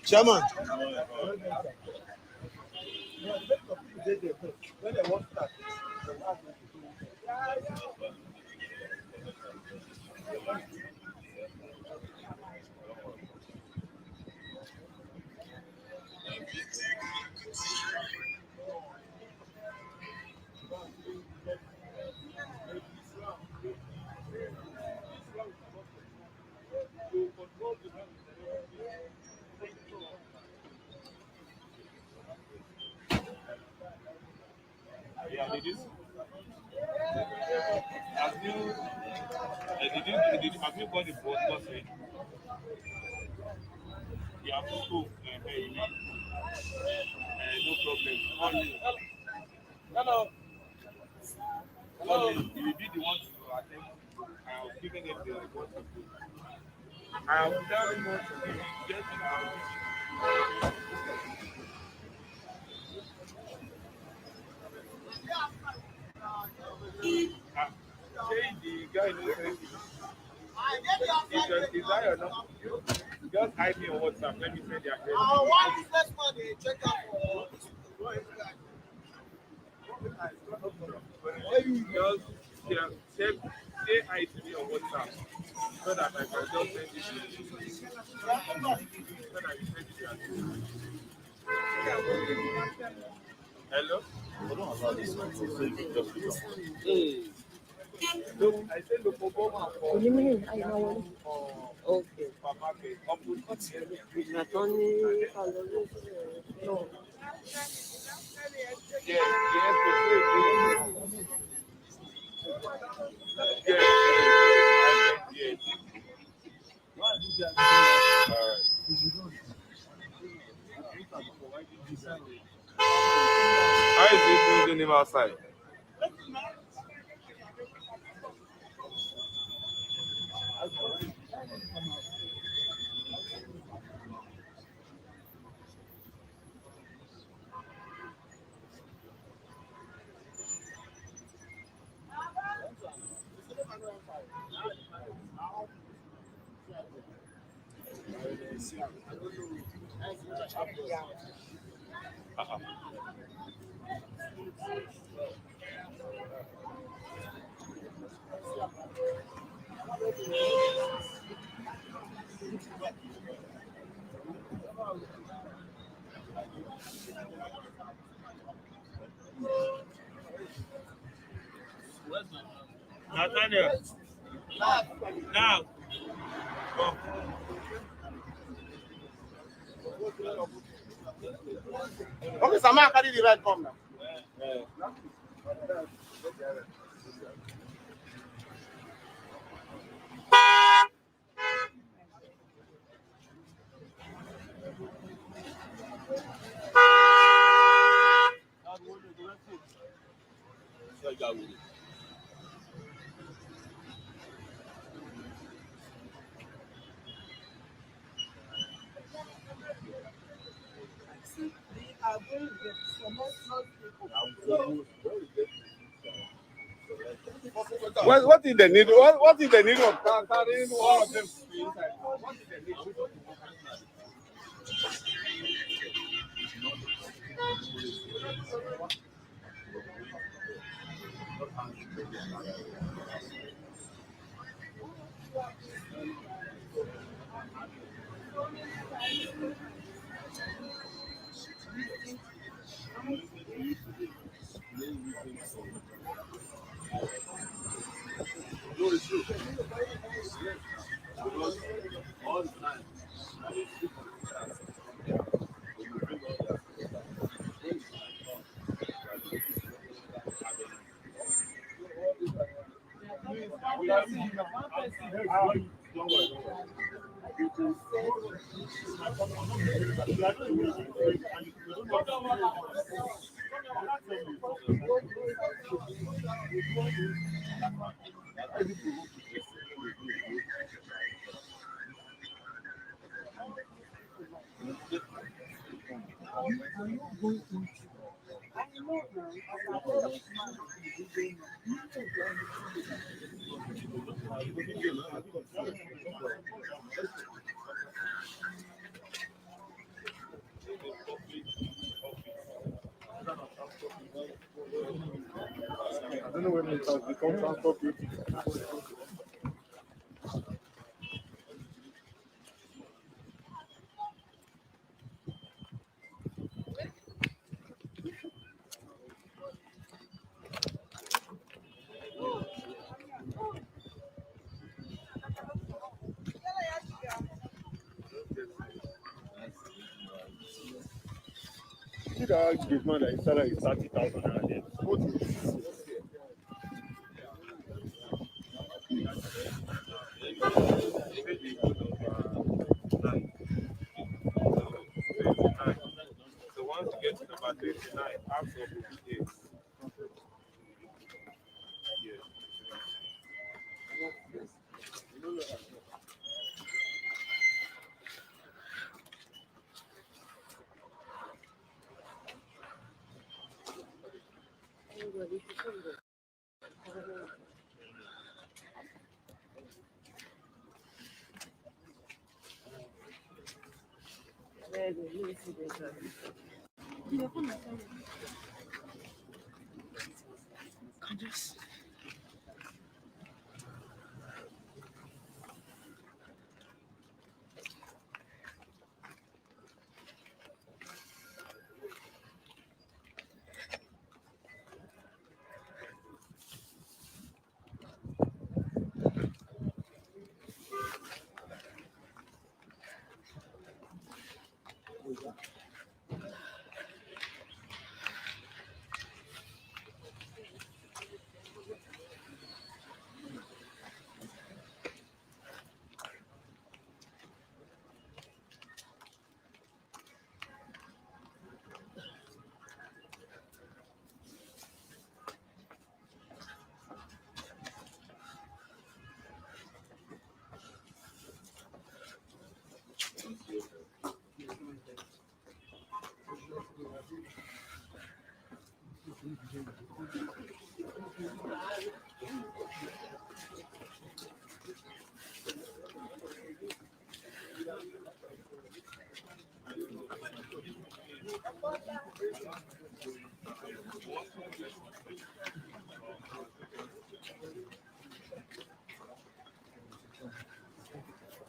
Chairman. Yeah, have you got the bus ready? You have to go. No problem. Hello. Hello. You will be the one to attend. I'll give them the report. I'll tell them what to do. Get it out. Say the guy knows anything. Is that your number? Just hide me on WhatsApp. Let me send the address. Why is this man check out for? Just say hi to me on WhatsApp so that I can just send it to you. So that you send it to you. Hello? Look, I said look for Boma for Okay. supermarket. No. Yes, how is it moving him outside? Nathaniel. Now. Come. Okay, Sama, carry the right come now. What is the need? What is the need of carrying one of them inside? What is the need? All the time. I don't know when it has become transport beauty. See that gate man that his salary is 30,000 and then put so once you get to number 29, ask for 58. Yes.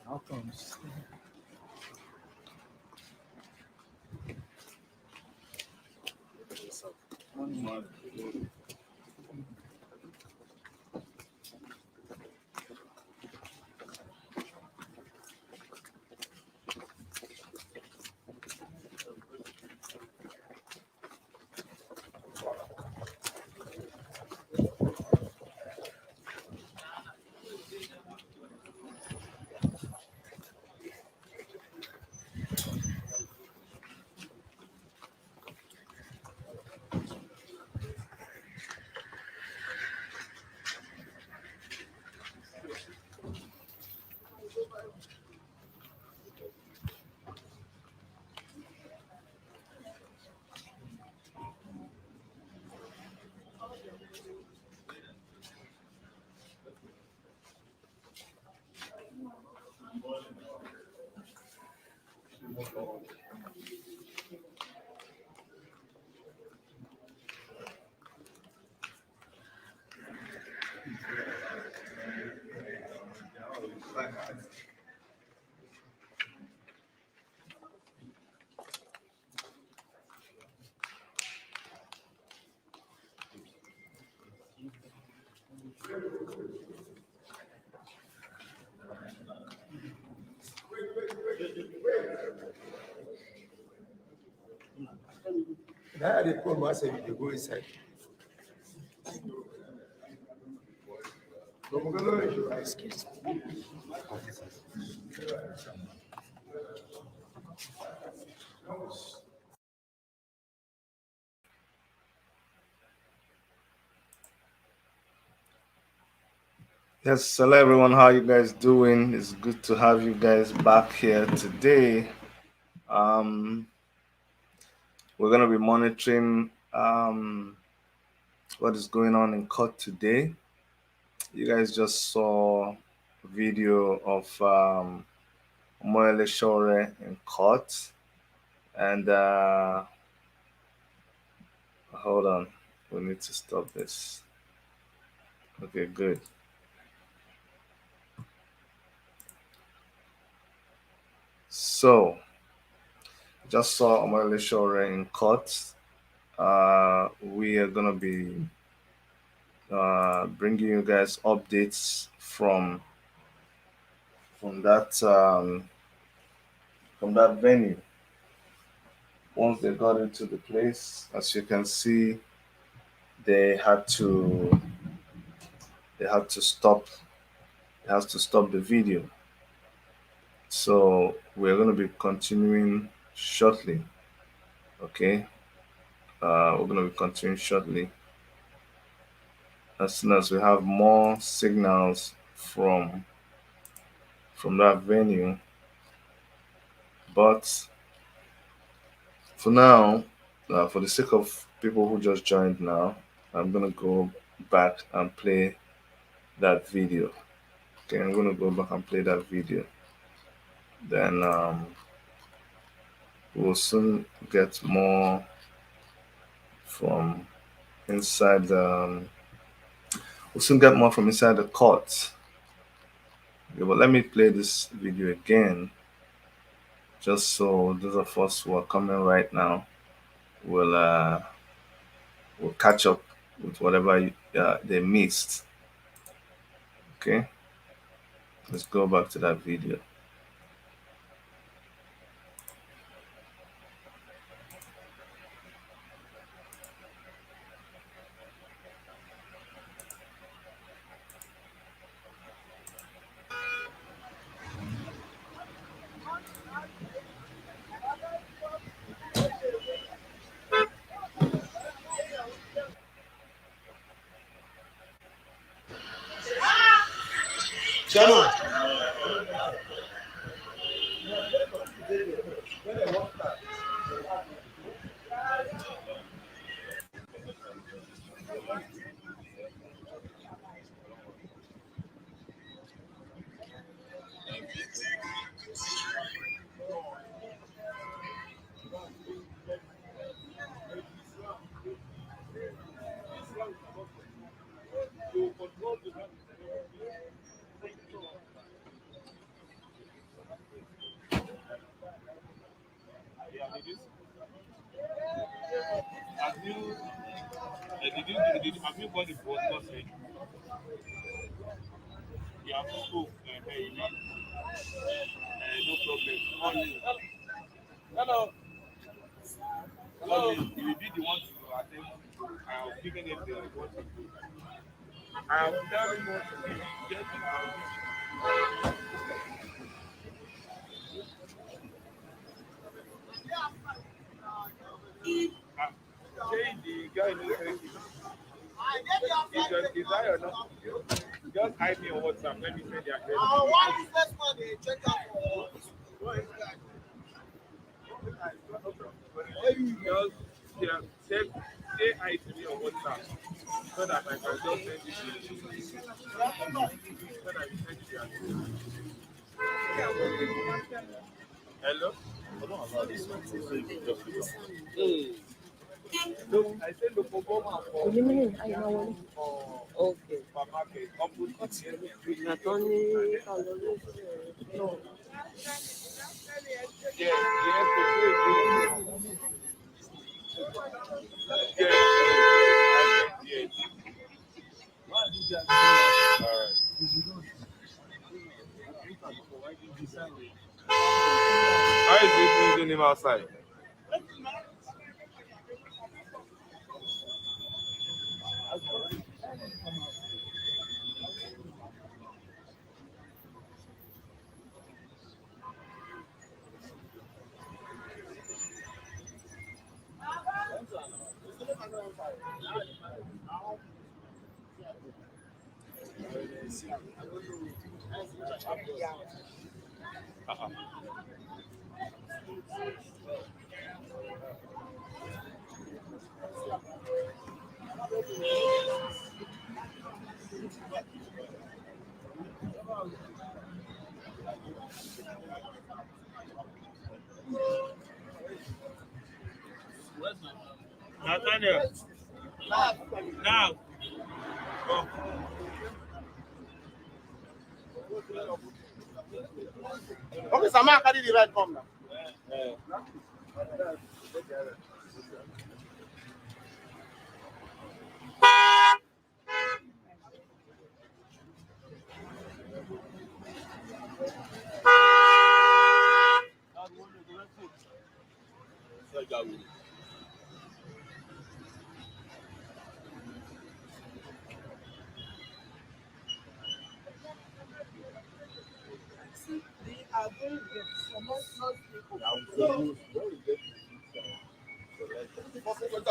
Outcomes. Now they put myself to go inside. Excuse me. Yes, hello everyone. How you guys doing? It's good to have you guys back here today. Um, we're going to be monitoring what is going on in court today. You guys just saw a video of Sowore in court, and hold on, we need to stop this. Okay, good. So, just saw Sowore in court. We are gonna be bringing you guys updates from that venue. Once they got into the place, as you can see, they had to stop. They have to stop the video. So we're going to be continuing shortly. Okay, we're going to be continuing shortly as soon as we have more signals from that venue. But for now, for the sake of people who just joined now, I'm going to go back and play that video. Okay, I'm going to go back and play that video. Then we'll soon get more from inside the we'll soon get more from inside the court. Okay, but let me play this video again, just so those of us who are coming right now will catch up with whatever they missed. Okay, let's go back to that video. Chairman. Have you got the broadcast ready? You have to go. No problem. Hello. Hello. You will be the one to attend. I'll give them what to do. I'll tell you what to do. Get it out. Say the guy knows anything. Is that or not? Just hide me on WhatsApp. Let me send the address. Why is this man they check out for? Just say hi to me on WhatsApp so that I can just send it to you. So that I can send it to you. Hello? No, I said the Pogoma for Okay. supermarket. No. Yes, yes. How is it using him outside? Nathaniel. Now. Oh. Okay, Sama carry the right come now.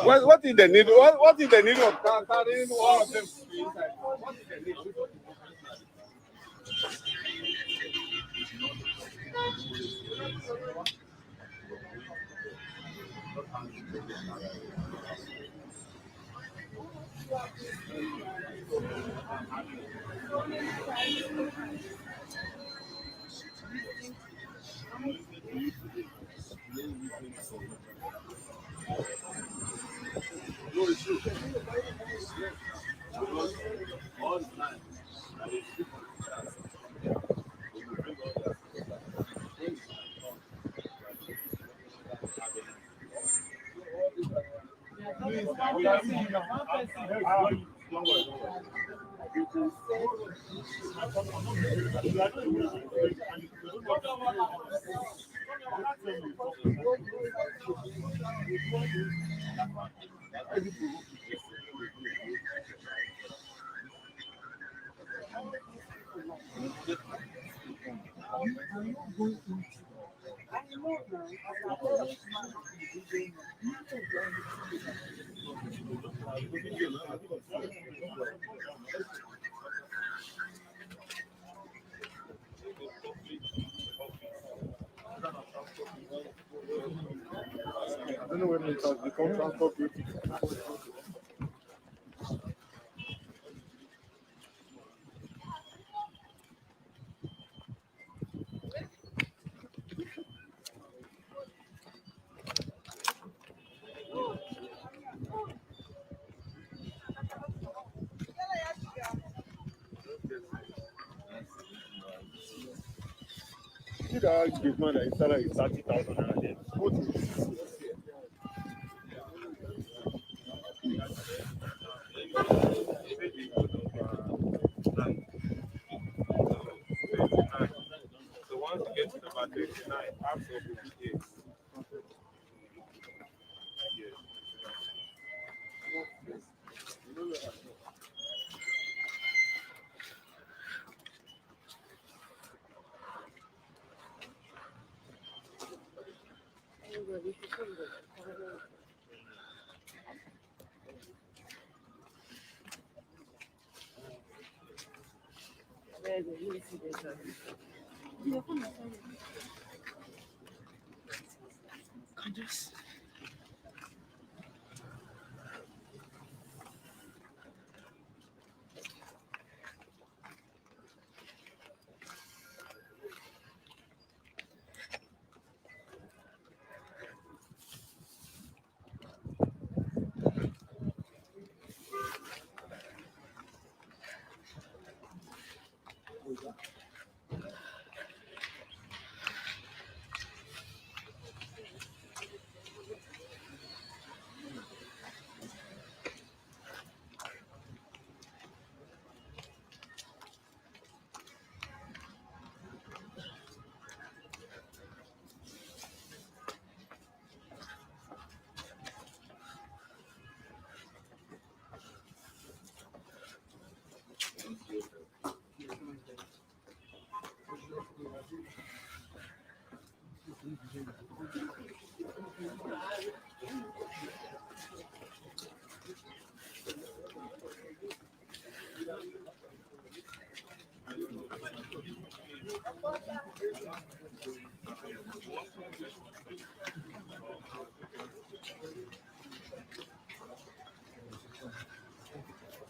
What is the need? What is the need of carrying one of them inside? What is the need? I don't know whether it has become transport beauty. See that this man that his salary is 30,000 naira there. What is so once you get to number 29, ask for 58.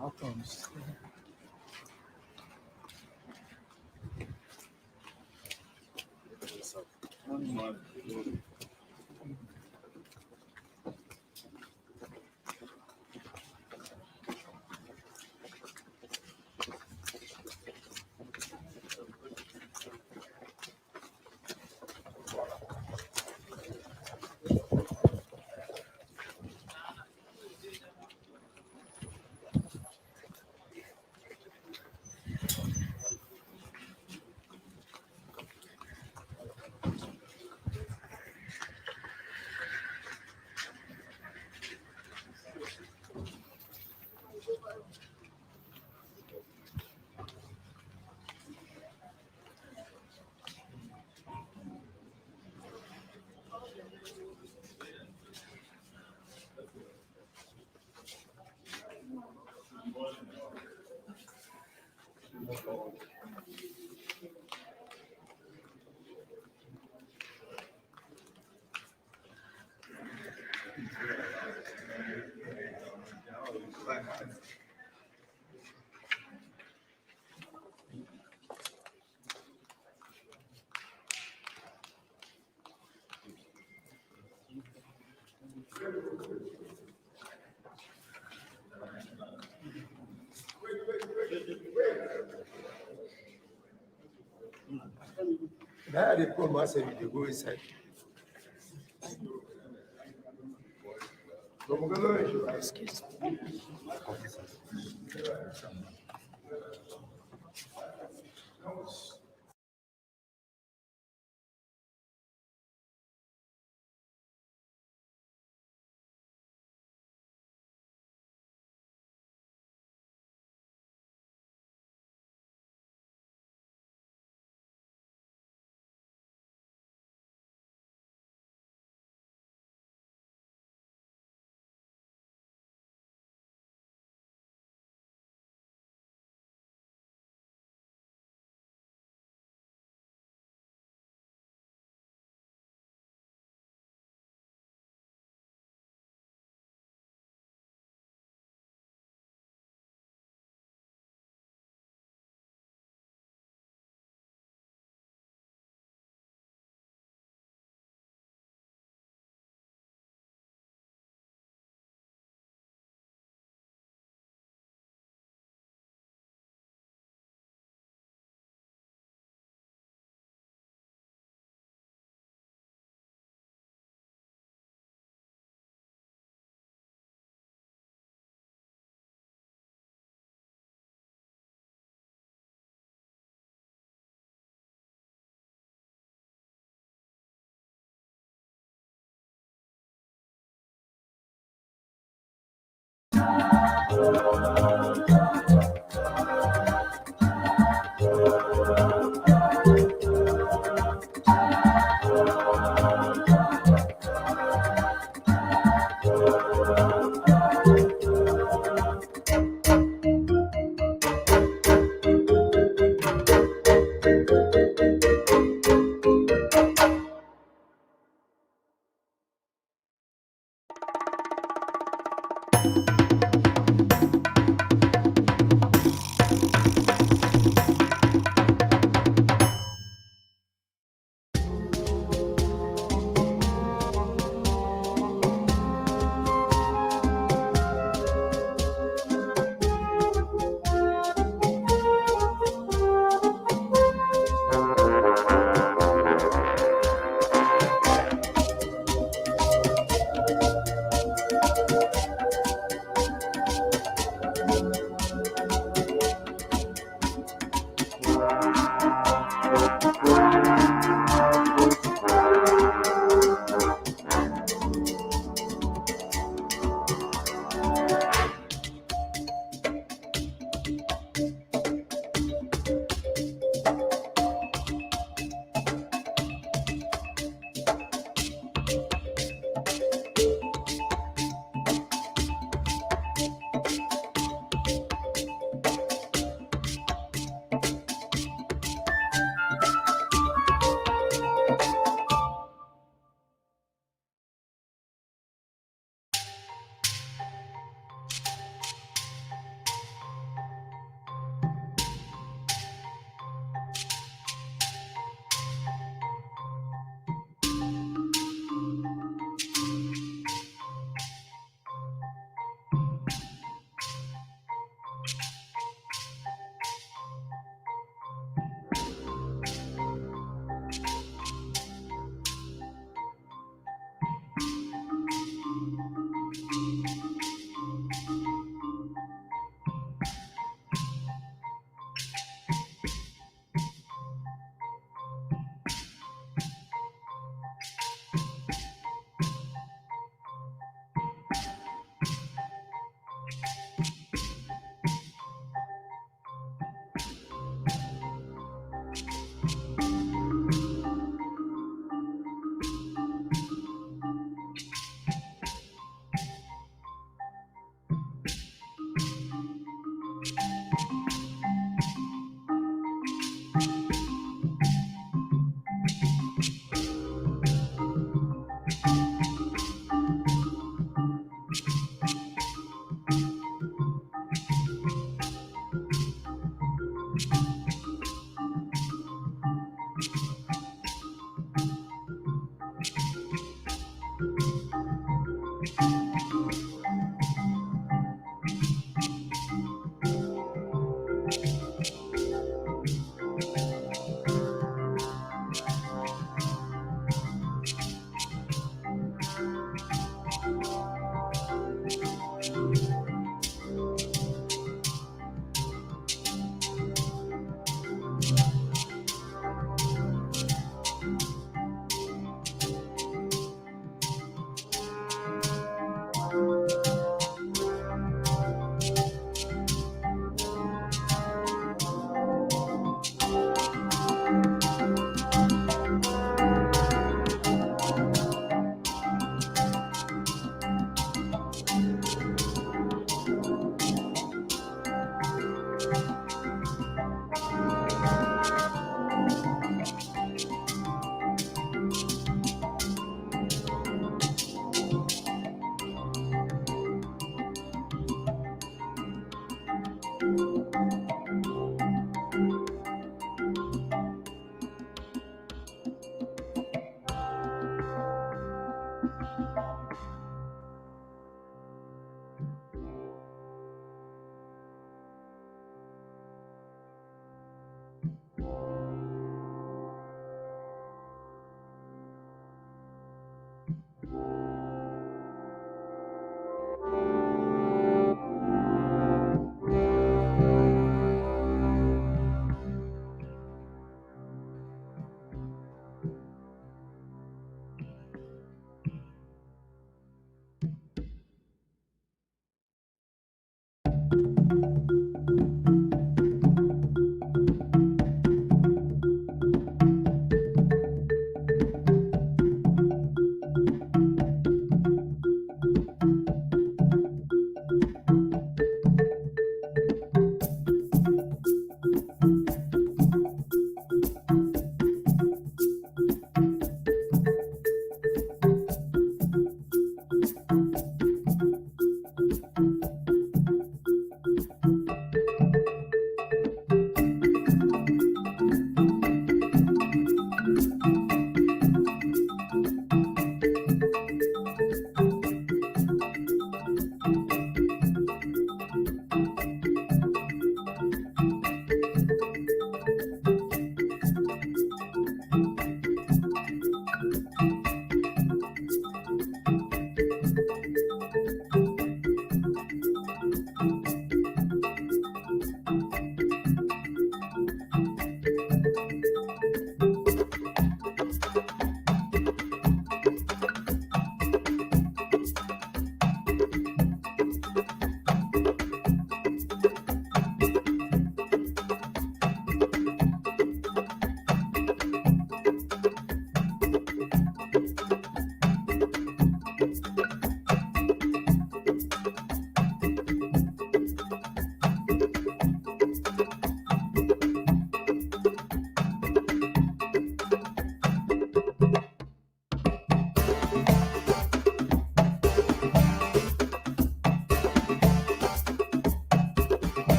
Outcomes. Now they come and say they go inside. Excuse me.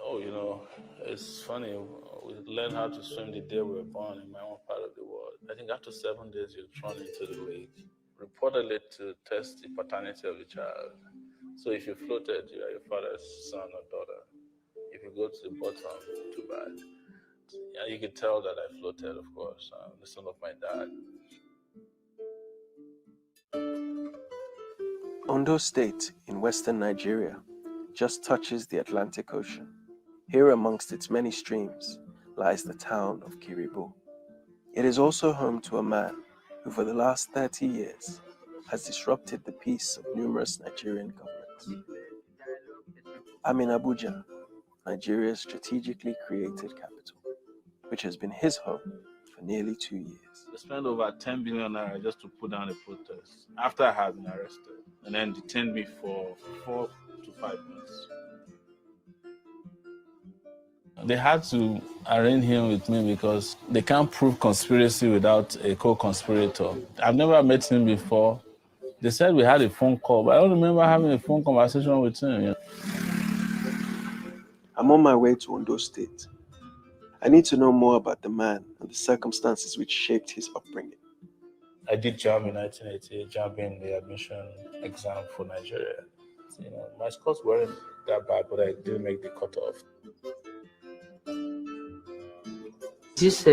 Oh, it's funny. We learned how to swim the day we were born in my own part of the world. I think after 7 days, you're thrown into the lake, reportedly to test the paternity of the child. So if you floated, you are your father's son or daughter. If you go to the bottom, too bad. Yeah, you could tell that I floated, of course. The son of my dad. Ondo State in western Nigeria just touches the Atlantic Ocean. Here amongst its many streams lies the town of Kiribu. It is also home to a man who for the last 30 years has disrupted the peace of numerous Nigerian governments. I'm in Abuja, Nigeria's strategically created capital, which has been his home for nearly 2 years. They spent over 10 billion naira just to put down a protest after I had been arrested and then detained me for 4 to 5 months. They had to arraign him with me because they can't prove conspiracy without a co-conspirator. I've never met him before. They said we had a phone call, but I don't remember having a phone conversation with him. I'm on my way to Ondo State. I need to know more about the man and the circumstances which shaped his upbringing. I did JAM in 1988, JAM being the admission exam for Nigeria. My scores weren't that bad, but I didn't make the cutoff. This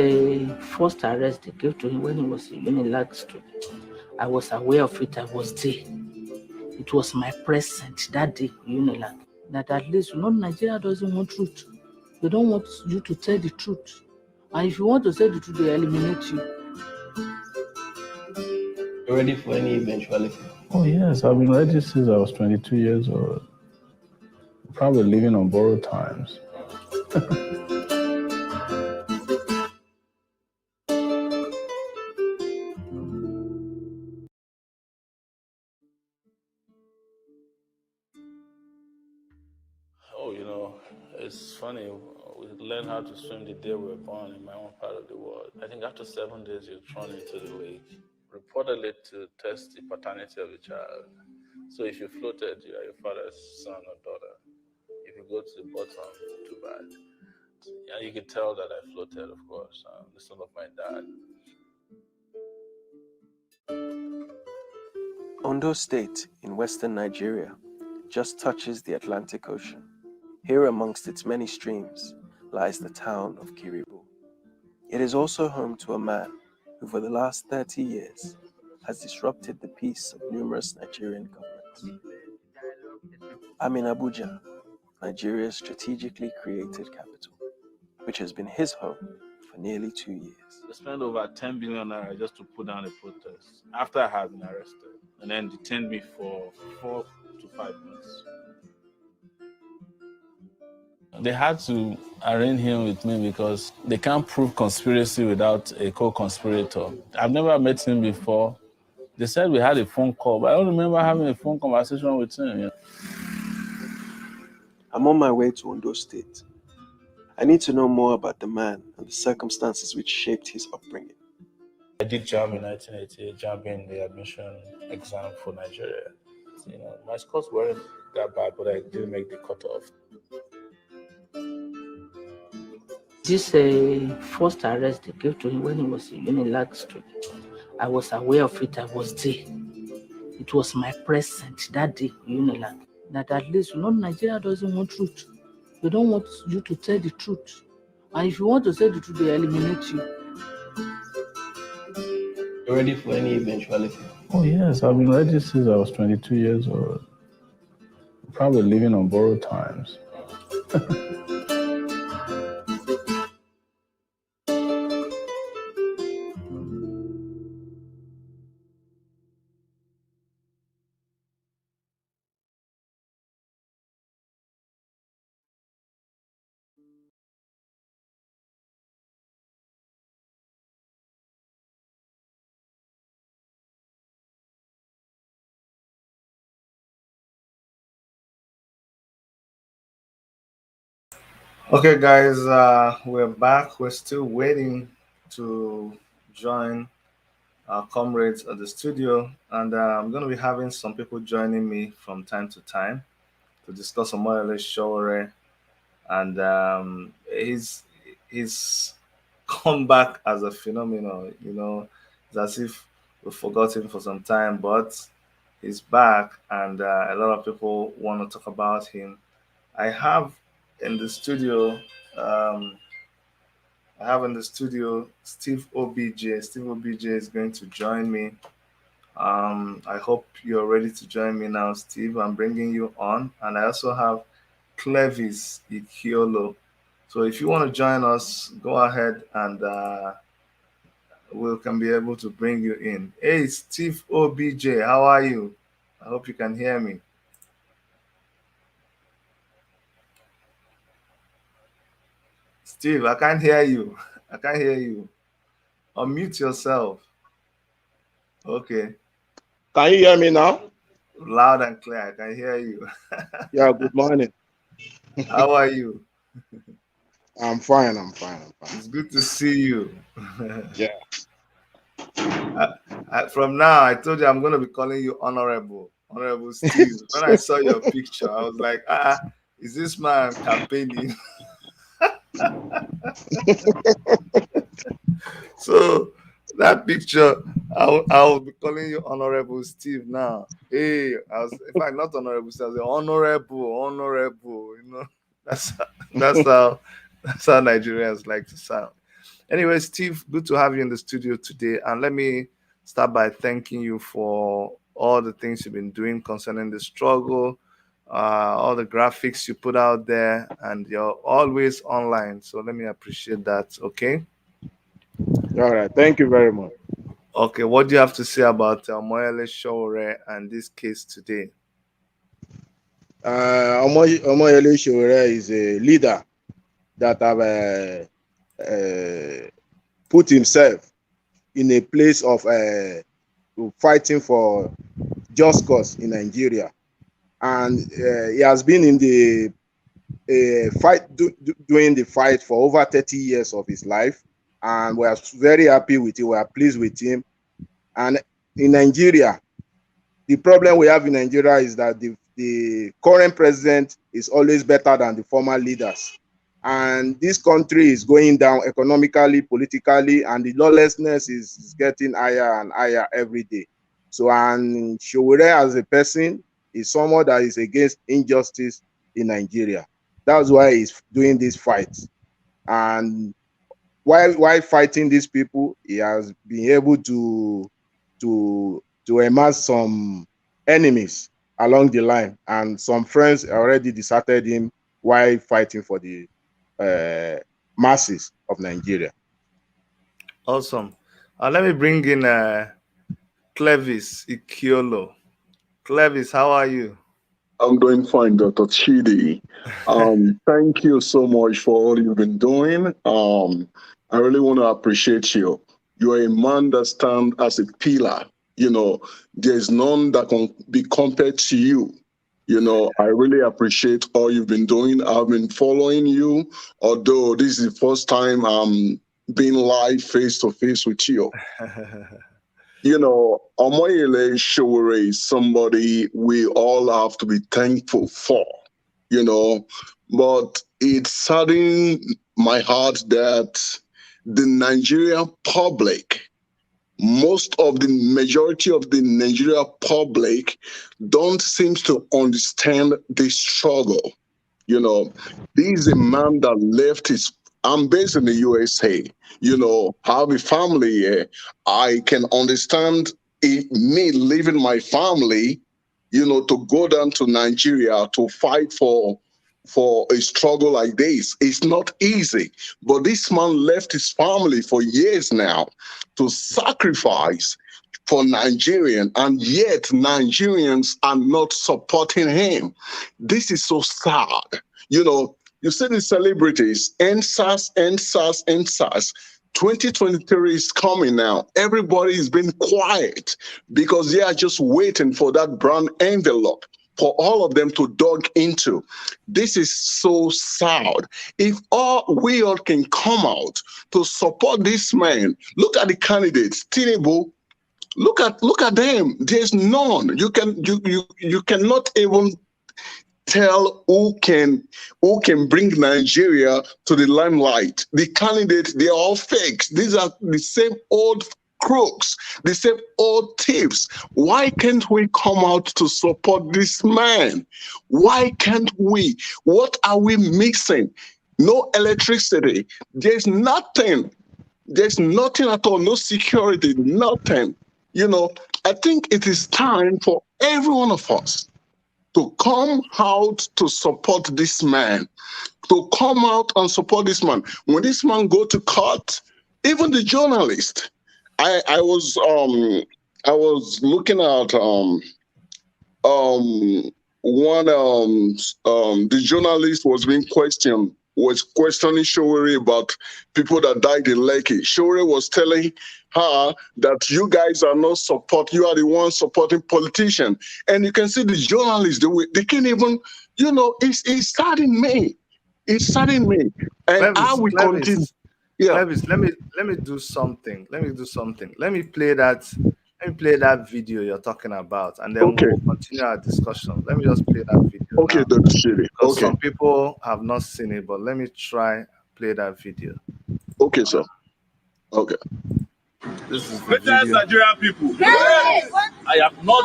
first arrest they gave to him when he was a Unilag student, I was aware of it. I was there. It was my present that day, Unilag. That at least, Nigeria doesn't want truth. They don't want you to tell the truth. And if you want to tell the truth, they eliminate you. You're ready for any eventuality? Oh, yes. I've been ready since I was 22 years old. Probably living on borrowed times. Oh, it's funny. We learned how to swim the day we were born in my own part of the world. I think after 7 days, you're thrown into the lake, reportedly to test the paternity of the child. So if you floated, you are your father's son or daughter. If you go to the bottom, too bad. Yeah, you could tell that I floated, of course. The son of my dad. Ondo State in western Nigeria just touches the Atlantic Ocean. Here amongst its many streams lies the town of Kiribu. It is also home to a man who for the last 30 years has disrupted the peace of numerous Nigerian governments. I'm in Abuja, Nigeria's strategically created capital, which has been his home for nearly 2 years. They spent over 10 billion naira just to put down a protest after I had been arrested and then detained me for 4 to 5 months. They had to arraign him with me because they can't prove conspiracy without a co-conspirator. I've never met him before. They said we had a phone call, but I don't remember having a phone conversation with him. I'm on my way to Ondo State. I need to know more about the man and the circumstances which shaped his upbringing. I did JAM in 1988, JAM being the admission exam for Nigeria. My scores weren't that bad, but I didn't make the cutoff. This first arrest they gave to him when he was a Unilag student, I was aware of it. I was there. It was my present that day, Unilag. That at least, Nigeria doesn't want truth. They don't want you to tell the truth. And if you want to tell the truth, they eliminate you. You're ready for any eventuality? Oh, yes. I've been ready since I was 22 years old. Probably living on borrowed times. Okay, guys, we're back. We're still waiting to join our comrades at the studio, and I'm going to be having some people joining me from time to time to discuss some more or less Sowore, and he's come back as a phenomenon. It's as if we forgot him for some time, but he's back, and a lot of people want to talk about him. I have in the studio. Um, I have in the studio Steve OBJ. Steve OBJ is going to join me. I hope you're ready to join me now, Steve. I'm bringing you on. And I also have Clevis Ikiolo. So if you want to join us, go ahead and we can be able to bring you in. Hey, Steve OBJ, how are you? I hope you can hear me. Steve, I can't hear you. I can't hear you. Unmute yourself. Okay. Can you hear me now? Loud and clear. I can hear you. Yeah, good morning. How are you? I'm fine, I'm fine. It's good to see you. Yeah. From now, I told you I'm going to be calling you Honorable. Honorable Steve. When I saw your picture, I was like, is this man campaigning? So that picture, I'll be calling you Honorable Steve now. Hey, in fact, not Honorable Steve, I was honorable. You know, that's that's how that's how Nigerians like to sound. Anyway, Steve, good to have you in the studio today. And let me start by thanking you for all the things you've been doing concerning the struggle, all the graphics you put out there, and you're always online. So let me appreciate that. Okay. All right. Thank you very much. Okay. What do you have to say about Moyele Sowore and this case today? Omoyele Sowore is a leader that have put himself in a place of fighting for just cause in Nigeria. And he has been in the doing the fight for over 30 years of his life. And we are very happy with him. We are pleased with him. And in Nigeria, the problem we have in Nigeria is that the current president is always better than the former leaders. And this country is going down economically, politically, and the lawlessness is getting higher and higher every day. So, and Sowore as a person is someone that is against injustice in Nigeria. That's why he's doing this fight. And while fighting these people, he has been able to amass some enemies along the line, and some friends already deserted him while fighting for the masses of Nigeria. Awesome. Let me bring in Clevis Ikiolo. Clevis, how are you? I'm doing fine, Dr. Chidi. Thank you so much for all you've been doing. I really want to appreciate you. You are a man that stands as a pillar. You know, there's none that can be compared to you. You know, I really appreciate all you've been doing. I've been following you, although this is the first time I'm being live face to face with you. You know, Omoyele Sowore is somebody we all have to be thankful for, you know, but it saddens my heart that the Nigerian public, most of the majority of the Nigerian public don't seem to understand the struggle. You know, this is a man that left his. I'm based in the USA. You know, I have a family here. I can understand me leaving my family, you know, to go down to Nigeria to fight for a struggle like this. It's not easy. But this man left his family for years now to sacrifice for Nigerian, and yet Nigerians are not supporting him. This is so sad. You know, you see the celebrities, NSAS, NSAS, NSAS. 2023 is coming now. Everybody is being quiet because they are just waiting for that brown envelope for all of them to dug into. This is so sad. If we all can come out to support this man, look at the candidates, Tinubu. Look at them. There's none. You cannot even tell who can bring Nigeria to the limelight. The candidates, they're all fakes. These are the same old crooks, the same old thieves. Why can't we come out to support this man? Why can't we? What are we missing? No electricity. There's nothing. There's nothing at all. No security. Nothing. You know, I think it is time for every one of us to come out to support this man, to come out and support this man. When this man go to court, even the journalist, I was looking at one the journalist was questioning Sowore about people that died in Lekki. Sowore was telling her that you guys are not you are the ones supporting politicians. And you can see the journalists, they can't even, it's starting me. It's starting me. And I will continue. Yeah. Clevis, let me do something. Let me play that video you're talking about, and then Okay. we'll continue our discussion. Let me just play that video. Okay, now. Dr. Shiri. Because Okay. some people have not seen it, but let me try play that video. Okay, sir. Okay. This is the Greatest video. Nigerian people. Yes. I have not.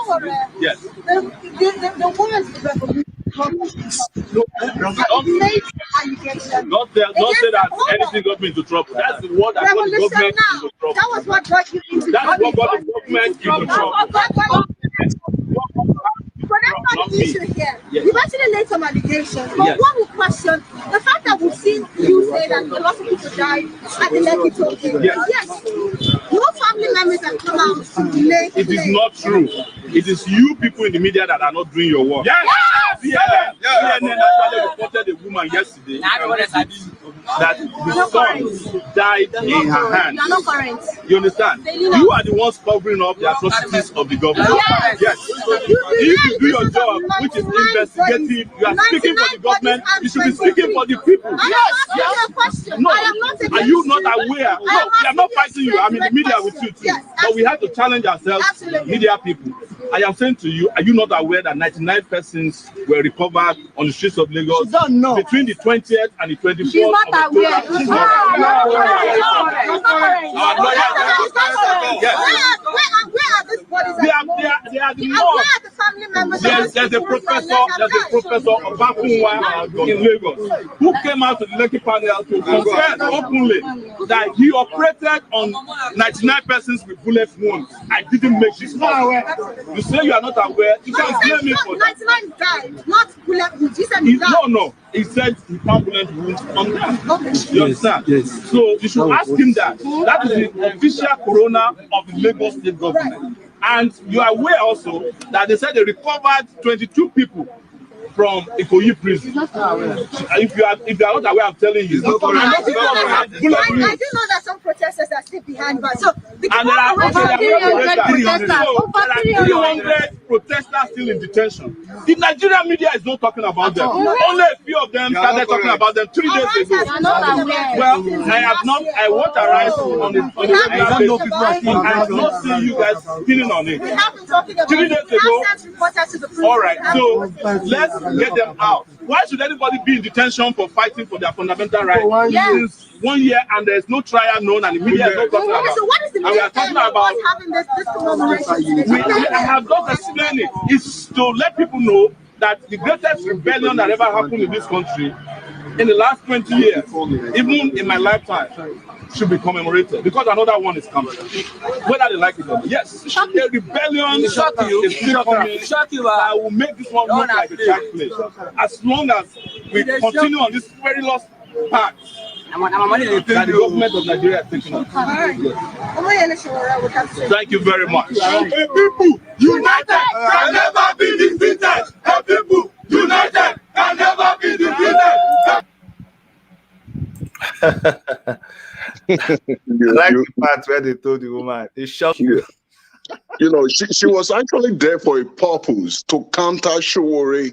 Yes. The woman's Not say that anything got me into trouble. That's the word that got the government into trouble. That was what got you into That's what got the government into trouble. But that's not the issue here. Yes. You've actually laid some allegations. But Yes. one would question the fact that we've seen you say that a lot of people died at the Lekki toll. Yes. No family members have come out to make It is not true. It is you people in the media that are not doing your work. Yes. CNN actually reported a woman yesterday that the son died in her hand. You're not current. You understand? You are the ones covering up the atrocities of the government. Yes. If you do your job, which is investigative, you are speaking for the government, you should be speaking for the people. Yes. No. Are you not aware? No, we are not fighting you. I'm in the media with you too. But we have to challenge ourselves, media people. I am saying to you, are you not aware that 99 persons were recovered on the streets of Lagos between the 20th and the 24th? She's not aware. She's not aware. Where are these bodies? They are the north. The family members. There's a professor of Bakunwa in Lagos who came out to the Lekki panel to confess openly that he operated on 99 persons with bullet wounds. I didn't make this up. You say you are not aware. You can blame me for that. 99 died, not bullet wounds. You said he died. No. He said he found bullet wounds on them. Okay. You understand? Yes. So you should ask him that. That is the official coroner of the Lagos state government. And you are aware also that they said they recovered 22 people from Ikoyi prison. If you are not aware, I'm telling you. I do know that some protesters are still behind bars. So And there are over 300 protesters still in detention. The Nigerian media is not talking about them. Only a few of them started talking about them 3 days ago. Well, I watch Arise on the regular basis. I have not seen you guys spinning on it. we have been talking about 3 days ago. reporters to the prison. All right, so let's get them out. Why should anybody be in detention for fighting for their fundamental rights since 1 year and there's no trial known and the media is not talking about? So what is the And we are talking about having this commemoration? I have not explained it. It's to let people know that the greatest rebellion that ever happened in this country in the last 20 years, even in my lifetime, should be commemorated because another one is coming. Whether they like it or not. Yes, a rebellion is still coming that will make this one look like a church place. As long as we continue on this perilous path that the government of Nigeria is taking us. Thank you very much. People united can never be defeated. People united can never be defeated. I like the part where they told the woman, it shocked you. You know, she was actually there for a purpose to counter Sowore.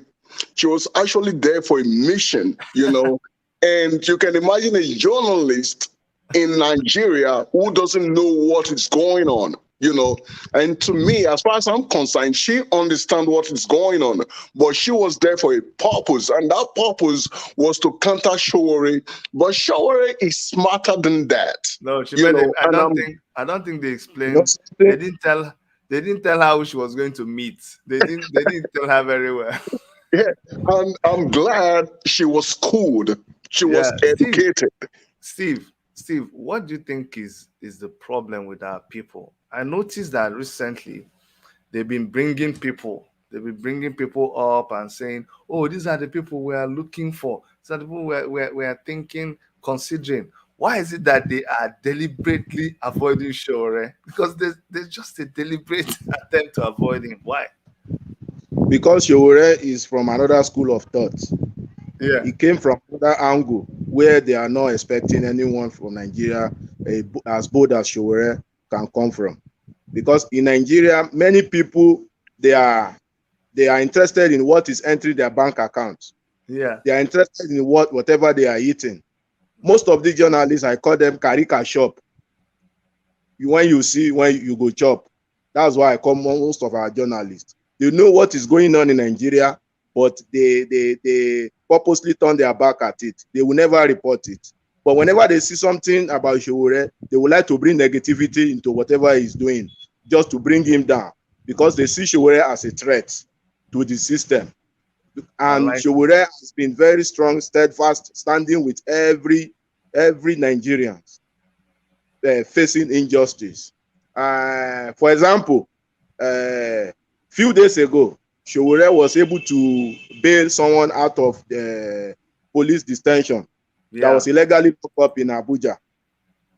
She was actually there for a mission, you know. And you can imagine a journalist in Nigeria who doesn't know what is going on, you know. And to me, as far as I'm concerned, she understands what is going on, but she was there for a purpose, and that purpose was to counter Sowore. But Sowore is smarter than that. No, I don't think they explained. They didn't tell her who she was going to meet. They didn't tell her very well. Yeah, and I'm glad she was schooled. She was educated. Steve, what do you think is the problem with our people? I noticed that recently they've been bringing people up and saying, "Oh, these are the people we are looking for. These are the people we are thinking, considering." Why is it that they are deliberately avoiding Sowore? Because there's just a deliberate attempt to avoid him. Why? Because Sowore is from another school of thought. Yeah. He came from another angle where they are not expecting anyone from Nigeria as bold as Sowore can come from. Because in Nigeria, many people they are interested in what is entering their bank account. Yeah. They are interested in whatever they are eating. Most of the journalists, I call them karika shop. When you go chop, that's why I call most of our journalists. They know what is going on in Nigeria, but they purposely turn their back at it. They will never report it. But whenever they see something about Sowore, they would like to bring negativity into whatever he's doing, just to bring him down, because they see Sowore as a threat to the system. And Sowore has been very strong, steadfast, standing with every Nigerian facing injustice. For example, few days ago, Sowore was able to bail someone out of the police detention that was illegally locked up in Abuja.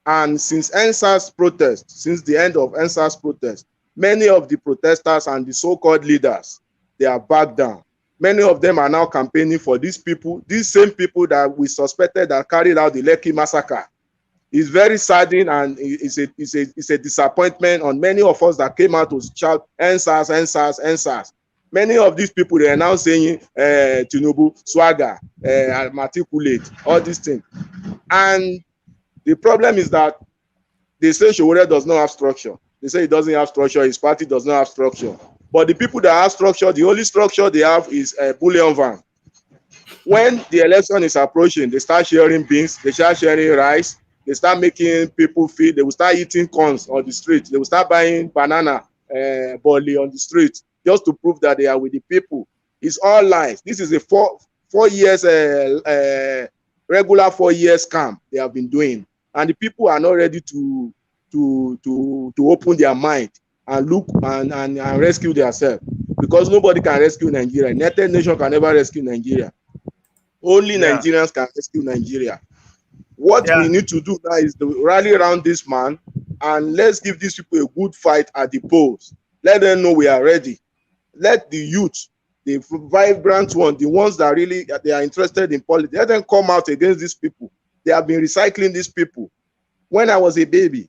And since NSAS protest, since the end of NSAS protest, many of the protesters and the so-called leaders, they are back down. Many of them are now campaigning for these people, these same people that we suspected that carried out the Lekki massacre. It's very saddening, and it's a disappointment on many of us that came out to shout NSAS, NSAS, NSAS. Many of these people, they are now saying Tinubu, swagger, articulate, all these things. And the problem is that they say Sowore does not have structure. They say he doesn't have structure, his party does not have structure. But the people that have structure, the only structure they have is a bullion van. When the election is approaching, they start sharing beans, they start sharing rice, they start making people feed, they will start eating corns on the street, they will start buying banana, bolly on the street, just to prove that they are with the people. It's all lies. This is a four years regular 4 years scam they have been doing, and the people are not ready to open their mind and look and rescue themselves, because nobody can rescue Nigeria. United Nations can never rescue Nigeria. Only Nigerians can rescue Nigeria. What we need to do now is to rally around this man, and let's give these people a good fight at the polls. Let them know we are ready. Let the youth, the vibrant ones, the ones that really they are interested in politics, let them come out against these people. They have been recycling these people. When I was a baby,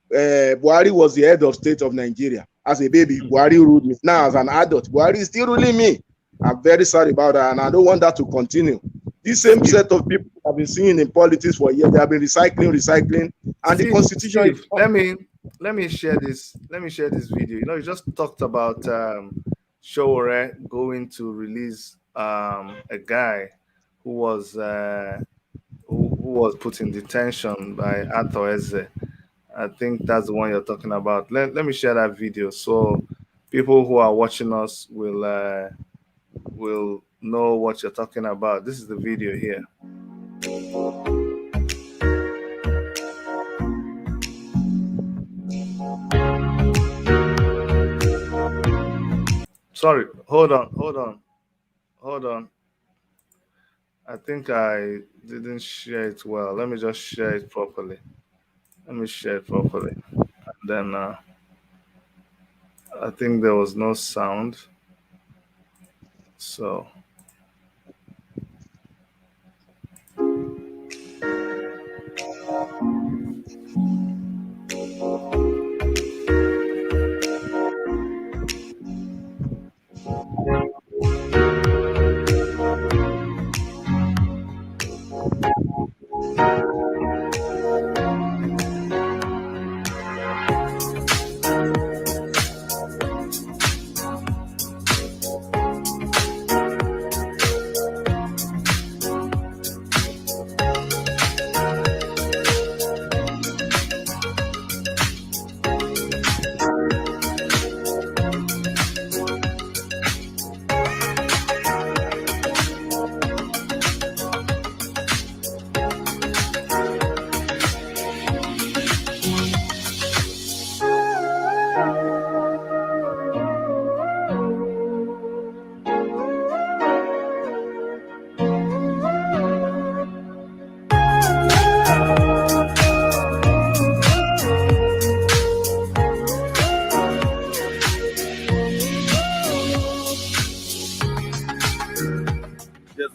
Buhari was the head of state of Nigeria. As a baby, Buhari ruled me. Now, as an adult, Buhari is still ruling me. I'm very sorry about that, and I don't want that to continue. This same set of people have been seen in politics for years. They have been recycling, and the constitution. Steve, let me share this. Let me share this video. You know, you just talked about Sowore going to release a guy who was put in detention by Ato Eze. I think that's the one you're talking about. Let me share that video so people who are watching us will know what you're talking about. This is the video here. Sorry, hold on. I think I didn't share it well. Let me just share it properly. And then I think there was no sound. So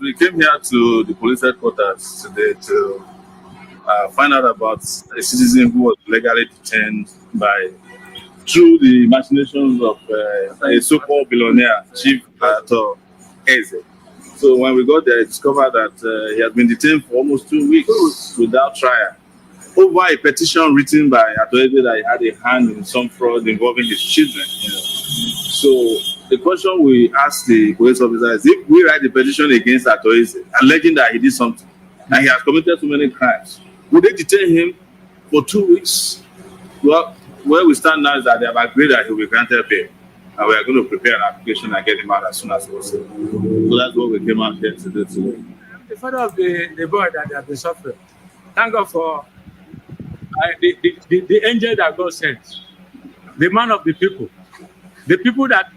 we came here to the police headquarters today to find out about a citizen who was legally detained by through the machinations of a so-called billionaire, Chief Eze. So when we got there, I discovered that he had been detained for almost 2 weeks without trial over a petition written by Eze that he had a hand in some fraud involving his children. You know. So the question we asked the police officer is, if we write the petition against Eze, alleging that he did something and he has committed too many crimes, would they detain him for 2 weeks? Well, where we stand now is that they have agreed that he will be granted bail, and we are going to prepare an application and get him out as soon as possible. So that's what we came out here to do today. The father of the boy that they have been suffering. Thank God for the angel that God sent, the man of the people that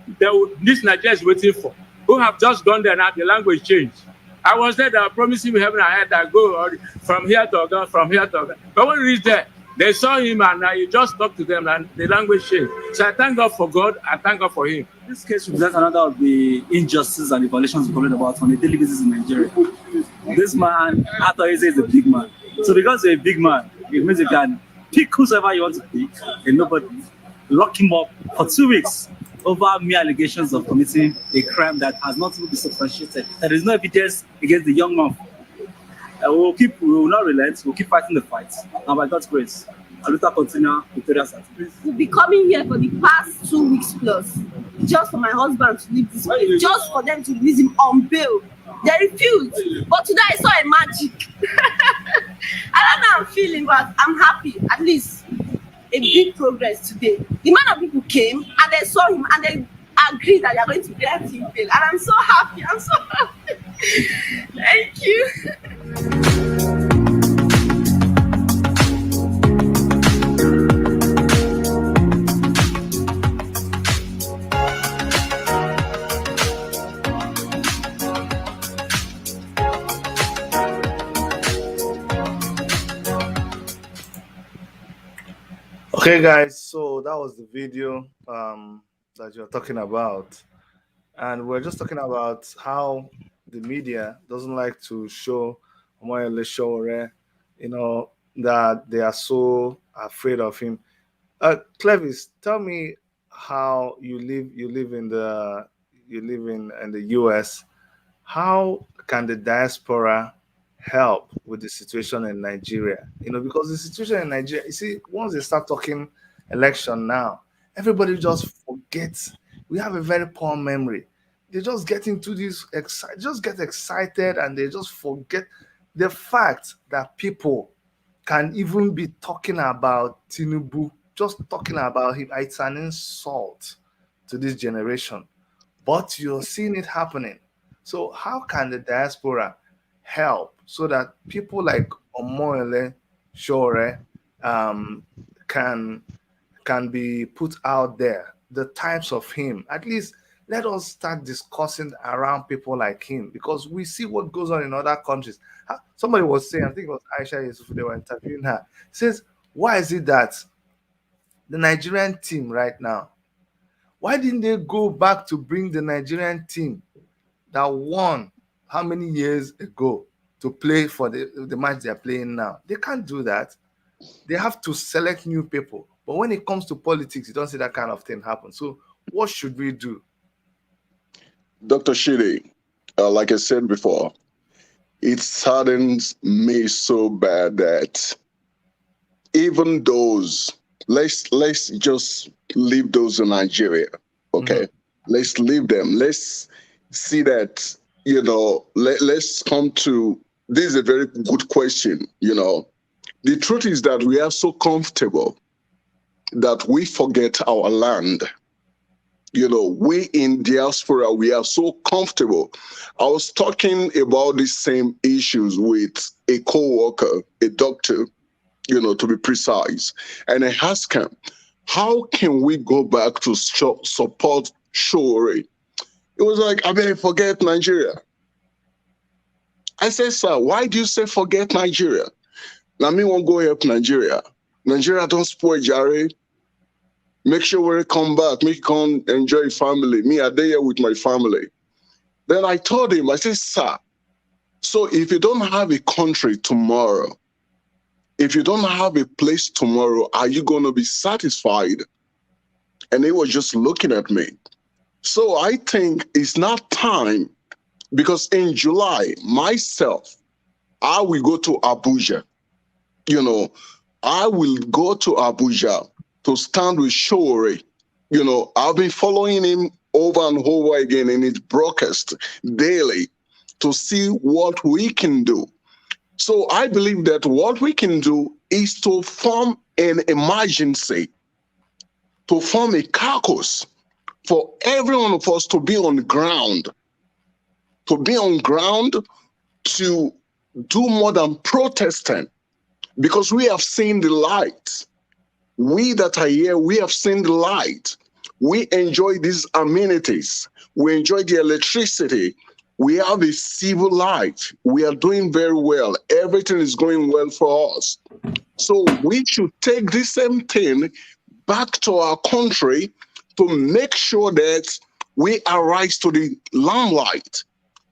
this Nigeria is waiting for, who have just gone there now, the language changed. I was there, they were promising me heaven and earth that go from here to Oga, from here to Oga. But when we reached there, they saw him and he just talked to them and the language changed. So I thank God for God, I thank God for him. This case represents another of the injustices and the violations we complain about on a daily basis in Nigeria. This man, Eze, is a big man. So because you're a big man, it means you can pick whosoever you want to pick and nobody lock him up for 2 weeks over mere allegations of committing a crime that has not been substantiated. There is no evidence against the young man. We will not relent, we'll keep fighting the fight. And by God's grace, Aluta continue victorious. We'll be coming here for the past 2 weeks plus, just for my husband to leave this place, just for them to release him on bail. They refused. But today I saw a magic. I don't know how I'm feeling, but I'm happy. At least a big progress today. The man of people came and they saw him and they agreed that they are going to grant him bail. And I'm so happy. I'm so happy. Thank you. Okay, guys, so that was the video that you're talking about. And we're just talking about how the media doesn't like to show Omoyele Sowore, that they are so afraid of him. Clevis, tell me how you live in the US. How can the diaspora help with the situation in Nigeria? Because the situation in Nigeria, you see, once they start talking election now, everybody just forgets. We have a very poor memory. They just get into this get excited and they just forget the fact that people can even be talking about Tinubu, just talking about him. It's an insult to this generation, but you're seeing it happening. So how can the diaspora help so that people like Omoyele Sowore can be put out there, the types of him? At least let us start discussing around people like him, because we see what goes on in other countries. Somebody was saying, I think it was Aisha Yusuf, they were interviewing her, says, why is it that the Nigerian team right now, why didn't they go back to bring the Nigerian team that won how many years ago to play for the match they're playing now? They can't do that. They have to select new people. But when it comes to politics, you don't see that kind of thing happen. So what should we do? Dr. Shide, like I said before, it saddens me so bad that even those, let's just leave those in Nigeria, okay? Let's leave them. Let's see that, let's come to, this is a very good question, The truth is that we are so comfortable that we forget our land. We in diaspora, we are so comfortable. I was talking about these same issues with a co-worker, a doctor, to be precise. And I asked him, how can we go back to support Sowore? It was like, I better forget Nigeria. I said, sir, why do you say forget Nigeria? Now, me won't go help Nigeria. Nigeria don't spoil Jare. Make sure we come back. Make come enjoy family. Me, I there with my family. Then I told him, I said, sir, So if you don't have a country tomorrow, if you don't have a place tomorrow, are you going to be satisfied? And he was just looking at me. So I think it's not time, because in July, myself, I will go to Abuja. You know, I will go to Abuja to stand with Sowore. I've been following him over and over again in his broadcast daily to see what we can do. So I believe that what we can do is to form an emergency, to form a caucus for every one of us to be on the ground, to be on ground, to do more than protesting, because we have seen the light. We that are here, we have seen the light. We enjoy these amenities. We enjoy the electricity. We have a civil life. We are doing very well. Everything is going well for us. So we should take this same thing back to our country to make sure that we arise to the limelight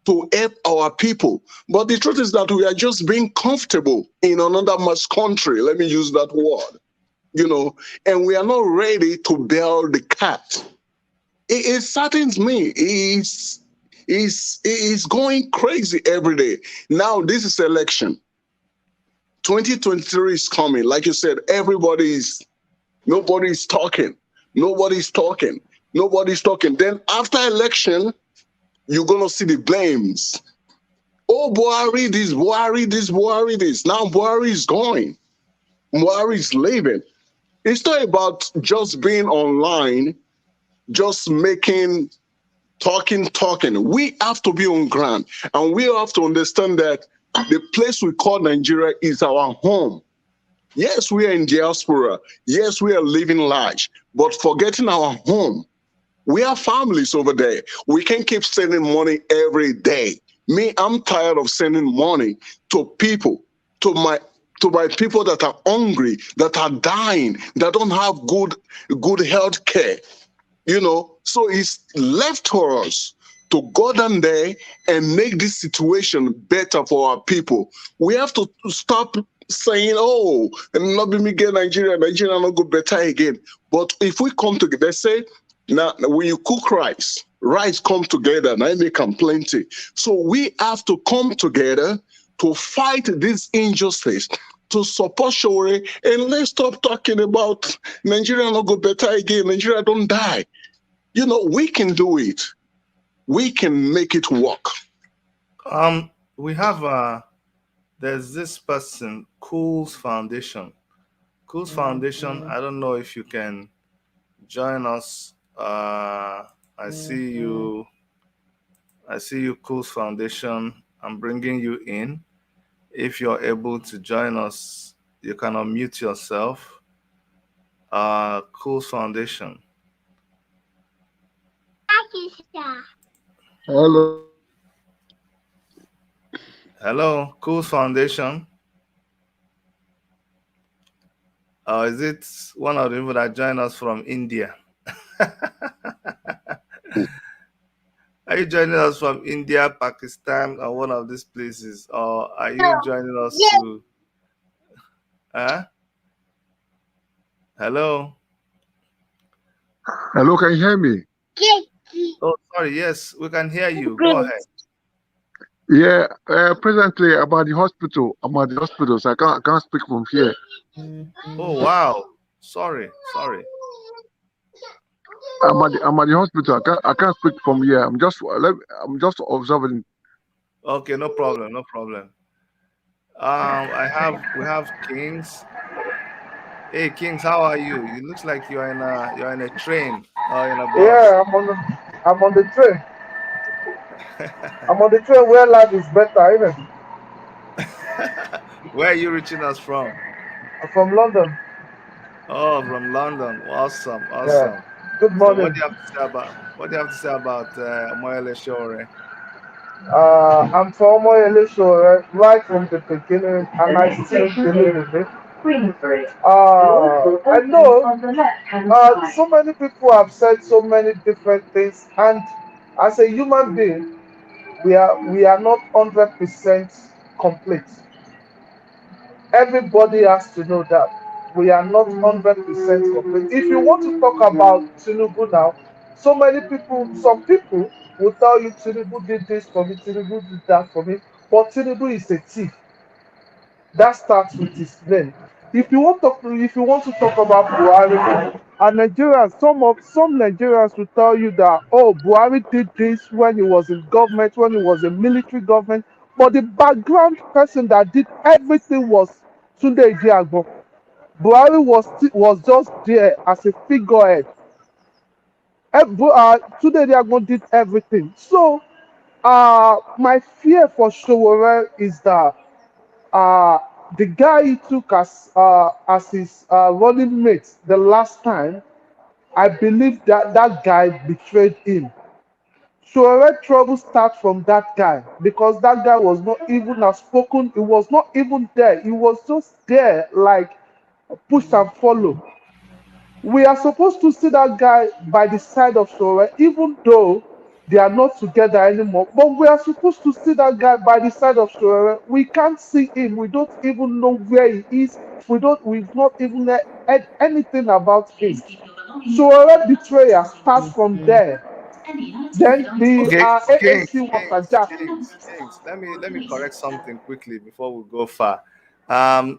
to help our people. But the truth is that we are just being comfortable in another man's country. Let me use that word. And we are not ready to bail the cat. It saddens me. It's going crazy every day. Now, this is election. 2023 is coming. Like you said, nobody's talking. Nobody's talking. Nobody's talking. Then after election, you're going to see the blames. Oh, Buhari this, Buhari this, Buhari this. Now Buhari is going. Buhari is leaving. It's not about just being online, just talking. We have to be on ground, and we have to understand that the place we call Nigeria is our home. Yes, we are in diaspora. Yes, we are living large, but forgetting our home. We have families over there. We can't keep sending money every day. Me, I'm tired of sending money to people, to my people that are hungry, that are dying, that don't have good health care. So it's left for us to go down there and make this situation better for our people. We have to stop saying, oh, and not be me get Nigeria not go better again. But if we come together, they say, now when you cook rice come together, and I make them plenty. So we have to come together to fight this injustice, to support Sowore, and let's stop talking about Nigeria not go better again, Nigeria don't die. We can do it. We can make it work. We have there's this person, Cool's Foundation. Cool's Foundation, I don't know if you can join us. I see you, Cool's Foundation. I'm bringing you in. If you're able to join us, you can unmute yourself. Cool's Foundation. Hello. Hello, Cool's Foundation. Is it one of the people that join us from India? Are you joining us from India, Pakistan, or one of these places? Or are you joining us to... Hello? Hello, can you hear me? Oh, sorry. Yes, we can hear you. Go ahead. Yeah, presently about the hospital. I'm at the hospital, so I can't speak from here. Oh, wow. Sorry. I'm at the hospital. I can't speak from here. I'm just observing. Okay, no problem. We have Kings. Hey, Kings, how are you? It looks like you're in a train or in a bus. Yeah, I'm on the train. I'm on the train where life is better, isn't it? Where are you reaching us from? I'm from London. Oh, from London. Awesome. Yeah. Good So morning. what do you have to say about Moyele Sowore? I'm from Moyele, right from the beginning, and I still believe in it. I know so many people have said so many different things, and as a human being, we are not 100% complete. Everybody has to know that we are not 100% complete. If you want to talk about Tinubu now, so many people, some people will tell you Tinubu did this for me, Tinubu did that for me, but Tinubu is a thief. That starts with his name. If you want to talk about Buhari and Nigerians, some Nigerians will tell you that, oh, Buhari did this when he was in government, when he was in military government, but the background person that did everything was Tunde Idiagbo. Buhari was just there as a figurehead. Tunde Idiagbo did everything. So my fear for Sowore is that uh, the guy he took as his running mate the last time, I believe that that guy betrayed him. So red trouble starts from that guy because that guy was not even outspoken. He was not even there. He was just there like push and follow. We are supposed to see that guy by the side of Sowore, even though they are not together anymore. But we are supposed to see that guy by the side of Sowore. We can't see him. We don't even know where he is. We've not even heard anything about him. Sowore betrayal starts from there. Then the Okay, AAC was adjust. Kings. Let me correct something quickly before we go far.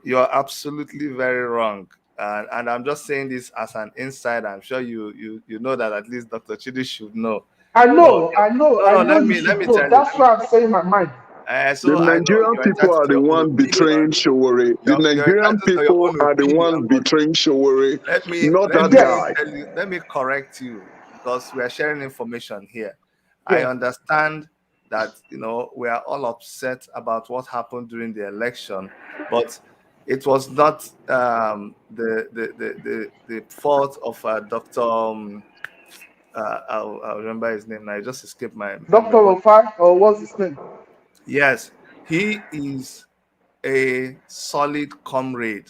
You're absolutely very wrong, and I'm just saying this as an insider. I'm sure you know that at least Dr. Chidi should know. I But know, I know, no, I no, know let you me should know. tell you. That's why I'm saying my mind. The So I know Nigerian you're people entitled are to the your own one opinion. betraying Showore. The You're Nigerian entitled to your people own are the opinion, one but betraying Showore, let me not let that me Yes, guy. tell you, let me correct you because we are sharing information here. I yes. understand that we are all upset about what happened during the election, but it was not the fault of Dr. I'll remember his name now. I just escaped my memory. Dr. But Rufai, or what's his name? yes, he is a solid comrade.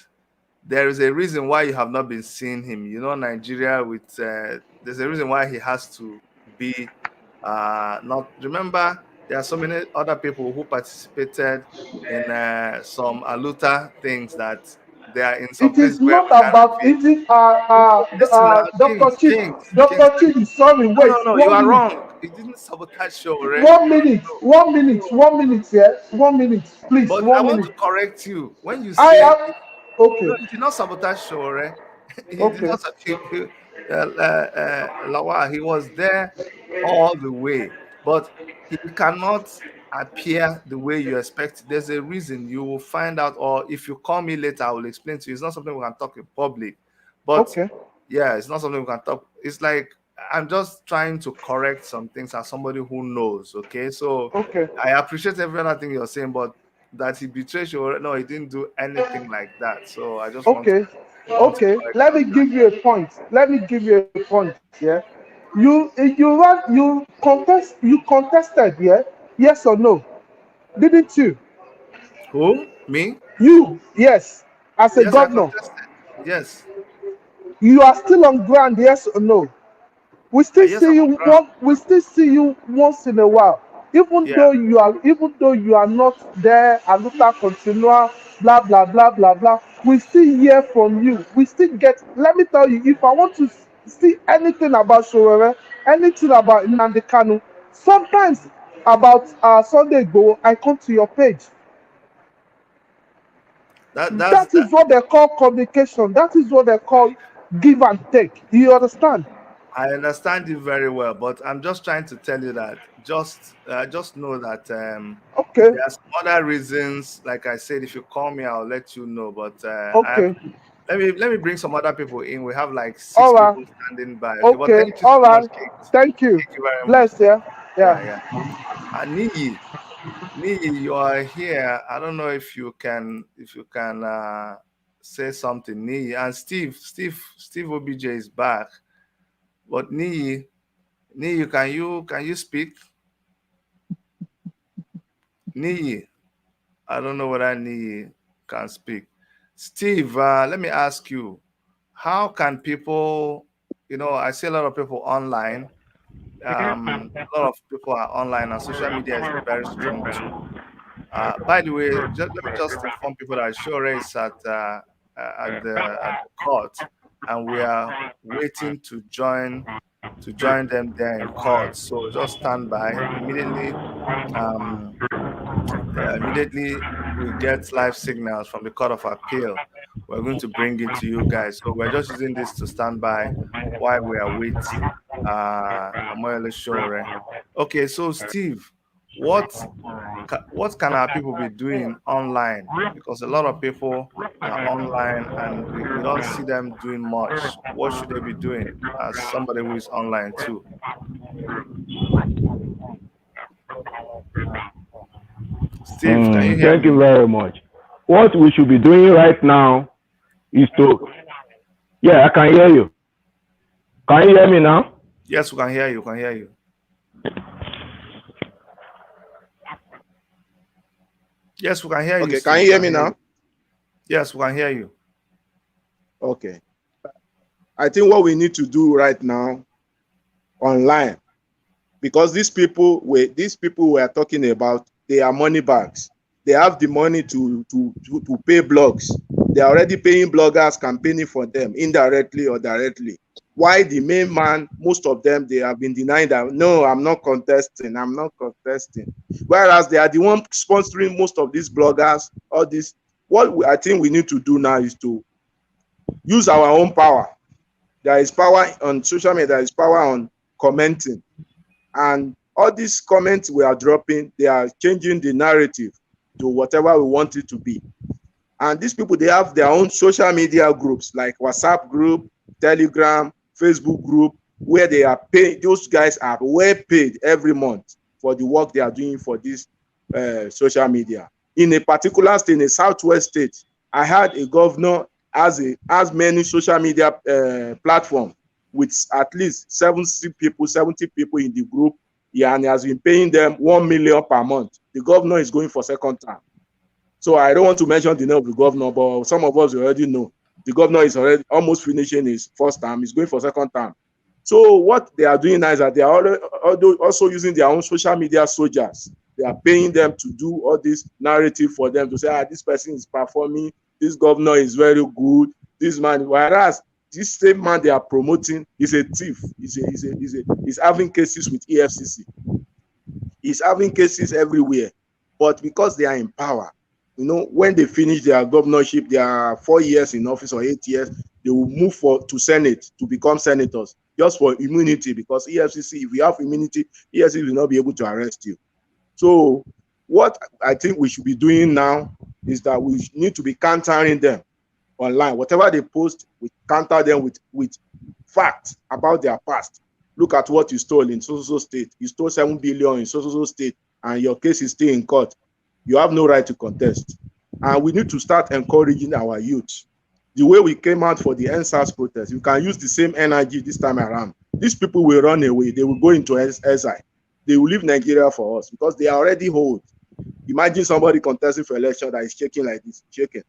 There is a reason why you have not been seeing him. Nigeria with there's a reason why he has to be not. Remember, there are so many other people who participated in some aluta things that they are in some It places is where not we can't about reveal. it is Listen now, Dr. Chief. Kings. Dr. Chief, sorry, No, wait, no, no, you one are minute. wrong. He didn't sabotage show, right? 1 minute, No, 1 minute, no. 1 minute, yeah. 1 minute, please, But I 1 minute. want to correct you when you I say am okay, no, he did not sabotage Shore. He did okay, not. Lawal, he was there all the way, but he cannot appear the way you expect. There's a reason you will find out, or if you call me later, I will explain to you. It's not something we can talk in public, but okay, yeah, it's not something we can talk. It's like I'm just trying to correct some things as somebody who knows. Okay, so okay, I appreciate every other thing you're saying, but that he betrayed you, no, he didn't do anything like that. So I just want to okay, I want to okay. correct Let on me that. give you a point. Let me give you a point, yeah. You contested, yeah? Yes or no? Didn't you? Who? Me? You, yes, as a Yes, I governor. contested. Yes. You are still on ground, yes or no? We still Yes, see I'm on you ground. we still see you once in a while. Yeah. Even though you are not there, aluta continua, blah blah blah blah blah. We still hear from you. We still get, let me tell you, if I want to see anything about Sowore, anything about Nnamdi Kanu, sometimes about Sunday Igboho, I come to your page. That's That is what they call communication. That is what they call give and take. You understand? I understand you very well, but I'm just trying to tell you that just know that Okay, there are some other reasons. Like I said, if you call me, I'll let you know. But I have okay. let me bring some other people in. We have like six All right. people standing by. Okay, but Okay. thank you All so much, right. Kate. Thank you. Thank you very much. Bless you. Yeah, Yeah. yeah. Niyi, Niyi, you are here. I don't know if you can say something, Niyi. And Steve OBJ is back. But Niyi, can you speak? Niyi, I don't know whether Niyi can speak. Steve, let me ask you, how can people, I see a lot of people online A lot of people are online, and social media is a very strong tool. By the way, let me just inform people that Sowore is at the court, and we are waiting to join them there in court. So just stand by immediately. Um, Immediately we get live signals from the Court of Appeal, we're going to bring it to you guys. So we're just using this to stand by while we await Amoyele Sowore. Okay, so Steve, what what can our people be doing online? Because a lot of people are online and we don't see them doing much. What should they be doing as somebody who is online too? Steve, can you hear Thank you me? very much. What we should be doing right now is to, yeah, I can hear you. Can you hear me now? Yes, we can hear you. We can hear you. Yes, we can hear you. Okay, Steve. can you hear me now? Yes, we can hear you. Okay. I think what we need to do right now online, because these people we are talking about, they are money bags. They have the money to pay blogs. They are already paying bloggers campaigning for them indirectly or directly. Why the main man, most of them, they have been denying that, no, I'm not contesting. Whereas they are the one sponsoring most of these bloggers, all this. I think we need to do now is to use our own power. There is power on social media, there is power on commenting. And all these comments we are dropping, they are changing the narrative to whatever we want it to be. And these people, they have their own social media groups like WhatsApp group, Telegram, Facebook group, where they are paid. Those guys are well paid every month for the work they are doing for this social media. In a particular state, in a southwest state, I had a governor has many social media platform with at least 70 people in the group. Yeah, and he has been paying them 1 million per month. The governor is going for second term. So I don't want to mention the name of the governor, but some of us already know the governor is already almost finishing his first term. He's going for second term. So what they are doing now is that they are also using their own social media soldiers. They are paying them to do all this narrative for them to say, this person is performing, this governor is very good, this man. Whereas this same man they are promoting is a thief. He's having cases with EFCC. He's having cases everywhere. But because they are in power, when they finish their governorship, they are 4 years in office or 8 years, they will move to Senate to become senators just for immunity, because EFCC, if you have immunity, EFCC will not be able to arrest you. So what I think we should be doing now is that we need to be countering them online. Whatever they post, we counter them with facts about their past. Look at what you stole in so state. You stole 7 billion in so state, and your case is still in court. You have no right to contest. And we need to start encouraging our youth. The way we came out for the NSAS protest, you can use the same energy this time around. These people will run away. They will go into exile. They will leave Nigeria for us because they are already old. Imagine somebody contesting for election that is shaking like this, shaking.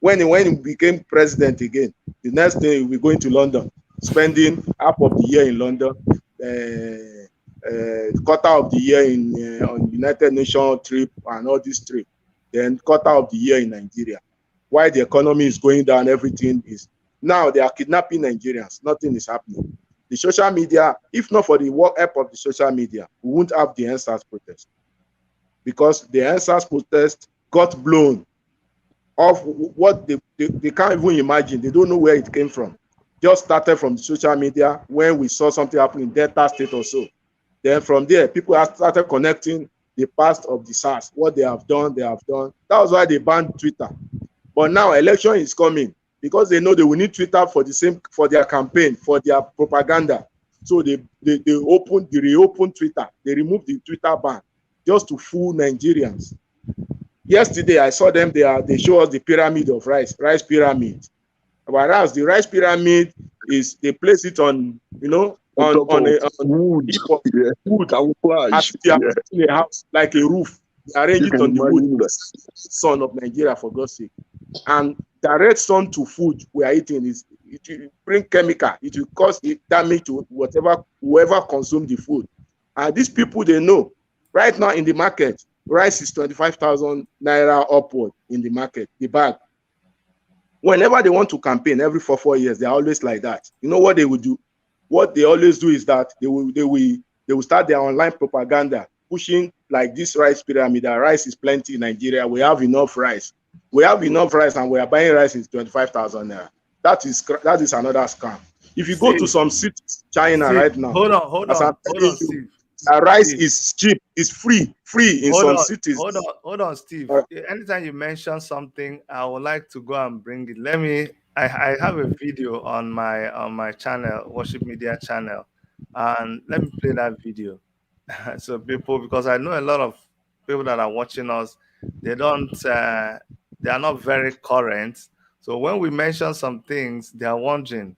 When he became president again, the next day he will be going to London, spending half of the year in London, quarter of the year on United Nations trip and all this trip, then quarter of the year in Nigeria. Why the economy is going down, everything is. Now they are kidnapping Nigerians. Nothing is happening. The social media, if not for the help of the social media, we won't have the NSAS protest. Because the NSAS protest got blown off what they can't even imagine. They don't know where it came from. Just started from the social media when we saw something happen in Delta State or so. Then from there, people have started connecting the past of the SARS, what they have done. That was why they banned Twitter. But now election is coming because they know they will need Twitter for their campaign, for their propaganda. So they reopened Twitter. They removed the Twitter ban just to fool Nigerians. Yesterday, I saw them. They show us the pyramid of rice pyramid. Whereas the rice pyramid is they place it on wood. Yeah. Wood. Camouflage. As if you are putting a house like a roof. They arrange it on the wood. Sun of Nigeria, for God's sake. And direct sun to food we are eating is it will bring chemical, it will cause damage to whoever consume the food. And these people, they know. Right now in the market, rice is 25,000 naira upward in the market, the bag. Whenever they want to campaign every 4 years, they're always like that. You know what they will do? What they always do is that they will start their online propaganda, pushing like this rice pyramid. That rice is plenty in Nigeria. We have enough rice. We have enough rice, and we are buying rice in 25,000 naira. That is another scam. If you go to Steve, some cities, China Steve, right now, hold as I'm on, telling you, Steve. rice Steve, is cheap, it's free in hold some on, cities. hold on, Steve. Uh, Anytime you mention something, I would like to go and bring it. I have a video on my channel, Worship Media channel, and let me play that video. So people, because I know a lot of people that are watching us, they are not very current. So when we mention some things, they are wondering,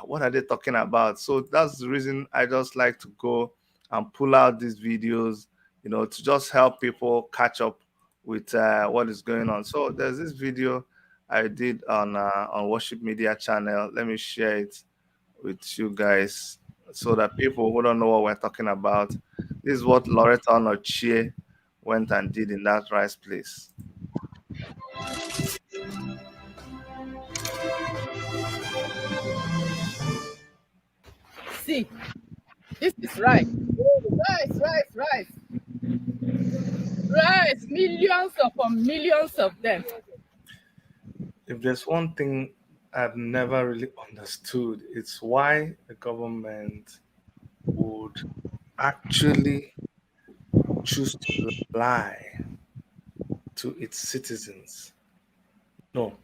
what are they talking about? So that's the reason I just like to go and pull out these videos, to just help people catch up with what is going on. So there's this video I did on Worship Media channel. Let me share it with you guys so that people who don't know what we're talking about, this is what Loretta Onochie went and did in that rice place. See, this is rice. Oh, rice. Rice, millions upon millions of them. If there's one thing I've never really understood, it's why the government would actually choose to lie to its citizens. No.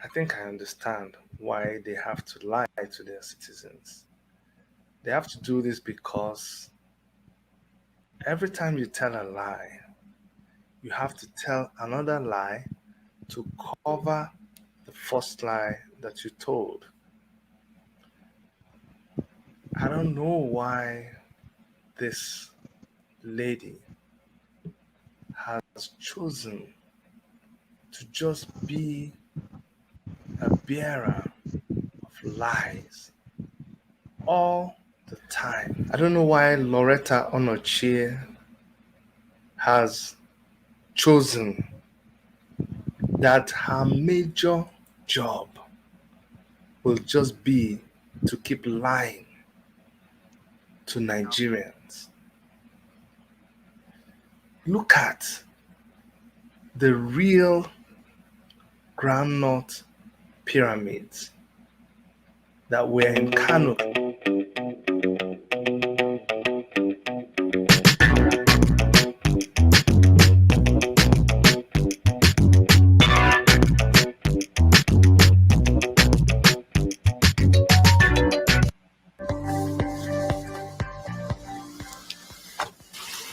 I think I understand why they have to lie to their citizens. They have to do this because every time you tell a lie, you have to tell another lie to cover the first lie that you told. I don't know why this lady has chosen to just be a bearer of lies all the time. I don't know why Loretta Onochie has chosen that her major job will just be to keep lying to Nigerians. Look at the real groundnut pyramids that were in Kano.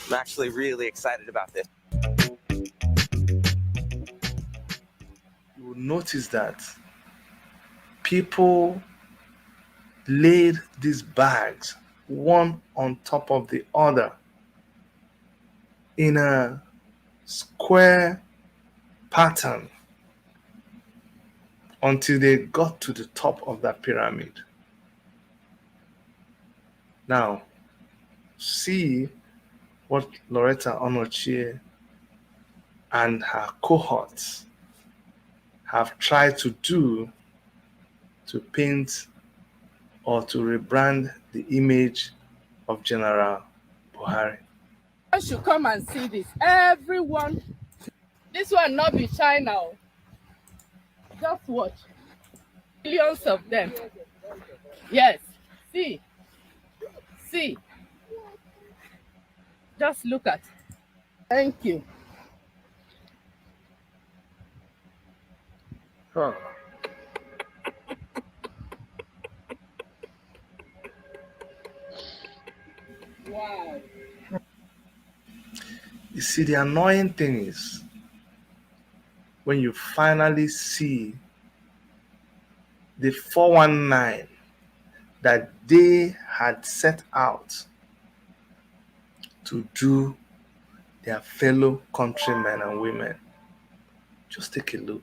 I'm actually really excited about this. You will notice that people laid these bags one on top of the other in a square pattern until they got to the top of that pyramid. Now, see what Loretta Onochie and her cohorts have tried to do to paint or to rebrand the image of General Buhari. I should come and see this. Everyone, this one not be China. Just watch. Millions of them. Yes. See. Just look at. Thank you. Huh. Wow. You see, the annoying thing is when you finally see the 419 that they had set out to do their fellow countrymen and women. Just take a look.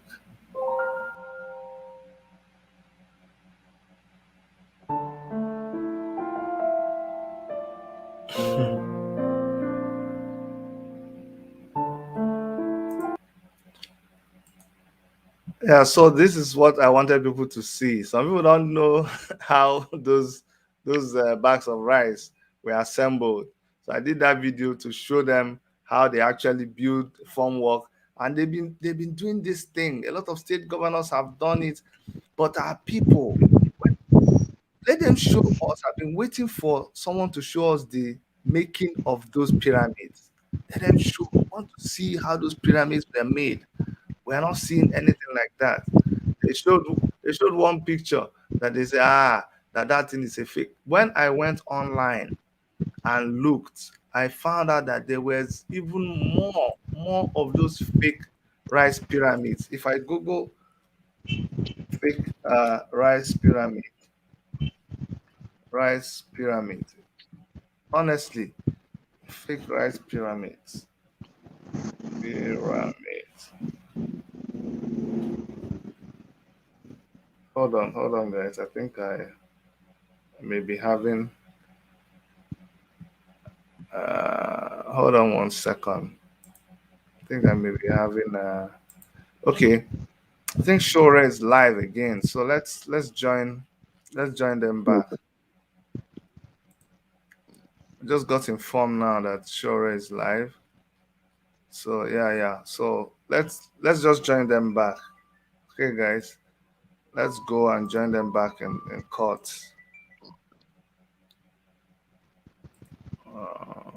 Yeah, so this is what I wanted people to see. Some people don't know how those bags of rice were assembled. So I did that video to show them how they actually build formwork, and they've been doing this thing. A lot of state governors have done it, but our people, let them show us. I've been waiting for someone to show us the making of those pyramids. Let them show. We want to see how those pyramids were made. We're not seeing anything like that. They showed one picture that they say, that thing is a fake. When I went online and looked, I found out that there was even more of those fake rice pyramids. If I Google fake rice pyramid, honestly, fake rice pyramids. Hold on, guys. I think I may be having. Hold on 1 second. I think I may be having. Okay, I think Sowore is live again. So let's join them back. I just got informed now that Sowore is live. So yeah. So let's just join them back. Okay, guys, let's go and join them back in court. Uh,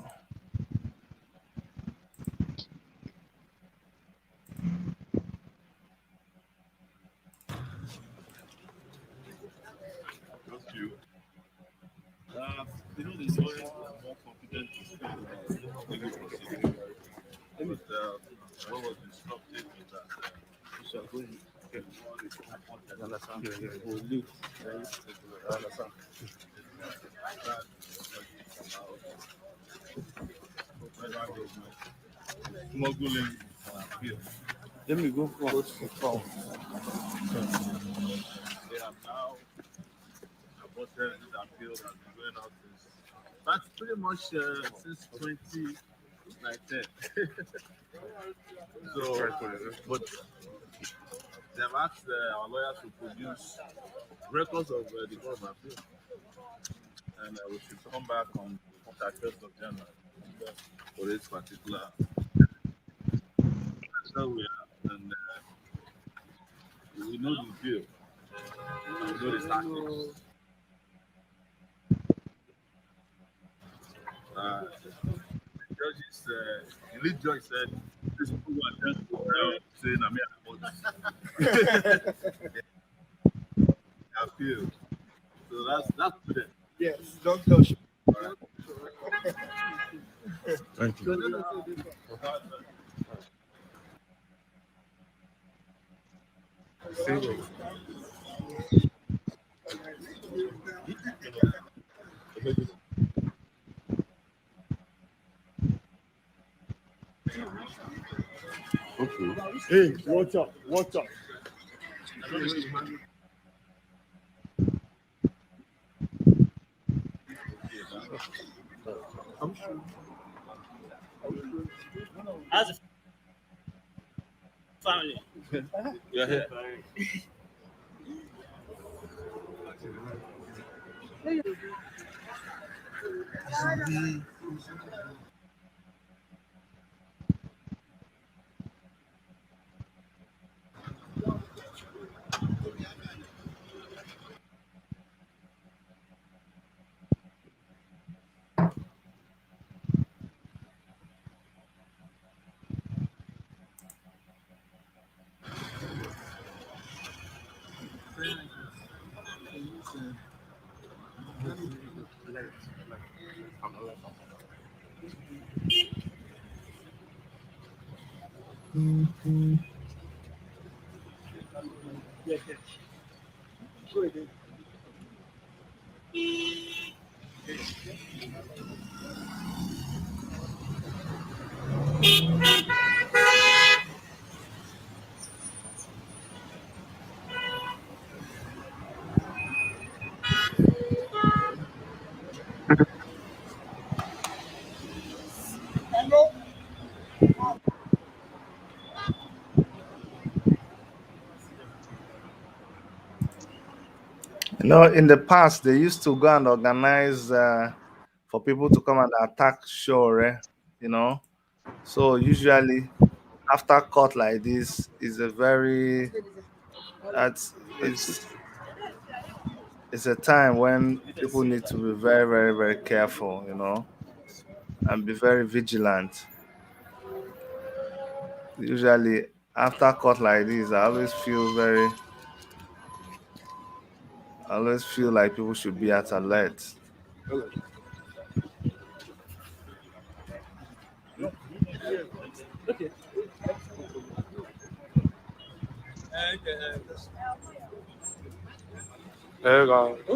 This lawyer is more competent to speak about legal procedure. But what was instructed was that we shall go in. We'll leave. Smuggling appeal. Let me go first. They have now aborted this appeal that's been going out since. That's pretty much since 2019. So, but they've asked our lawyers to produce records of the court of appeal, and we should come back on 31st of January for this particular. That's where we are, and we know the deal. We know the tactics. The lead judge said, "These people are just saying I'm here about appeal." So that's good. Yes, don't touch. Thank you. Okay. Hey, watch out, watch out. I'm sure. As a family. You're here. In the past they used to go and organize for people to come and attack Sowore, you know. So usually after court like this is a very that's it's a time when people need to be very, very, very careful, and be very vigilant. Usually after court like this, I always feel like people should be at alert.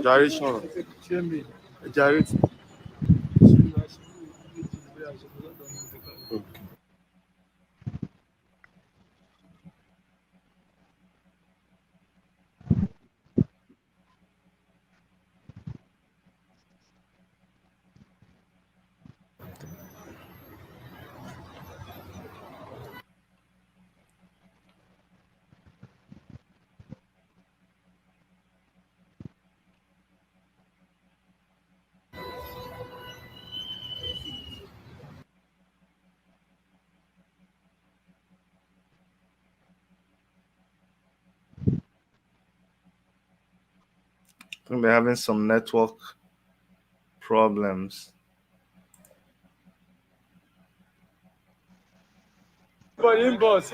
Gyration. Gyrate. I think they're having some network problems. Inbox.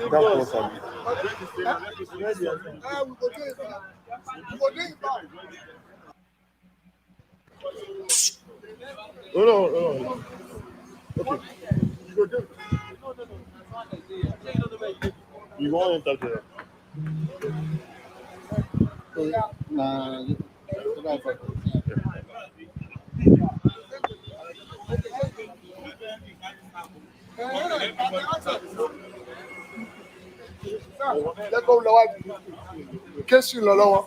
No, no, no. Okay. You go there. You want to enter there? Nah. Let go lower. Case you lower.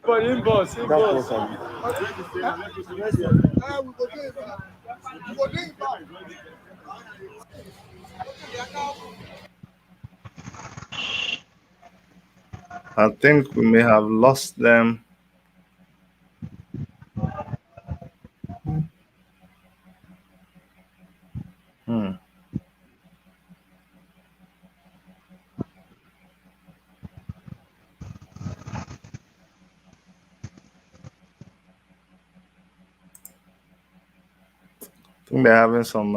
Sorry. Inbox. I think we may have lost them. Hmm. I think they're having some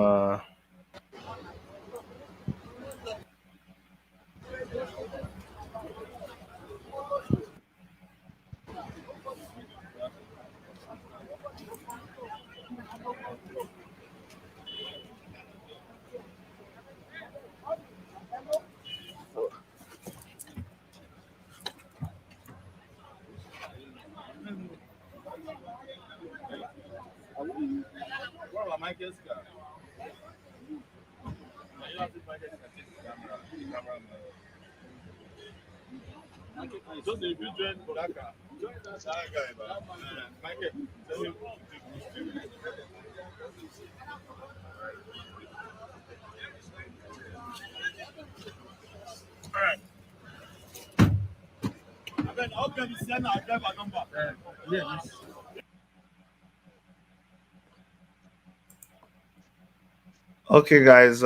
Okay, guys,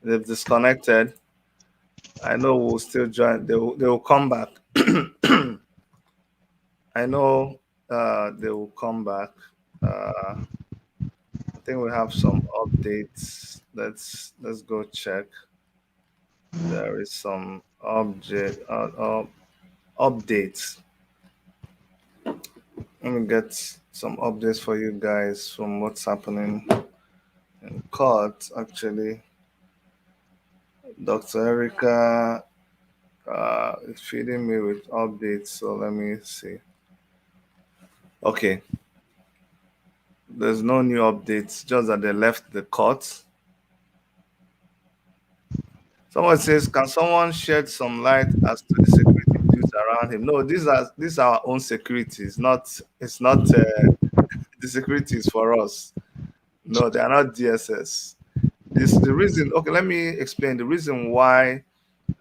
they've disconnected. I know we'll still join. They will come back. I know they will come back. I think we have some updates. Let's go check. There is some updates. Let me get some updates for you guys from what's happening in court. Actually, Dr. Erica is feeding me with updates. So let me see. Okay. There's no new updates, just that they left the court. Someone says, can someone shed some light as to the security duties around him? No, these are our own securities. Not it's not the securities for us. No, they are not DSS. This the reason. Okay, let me explain the reason why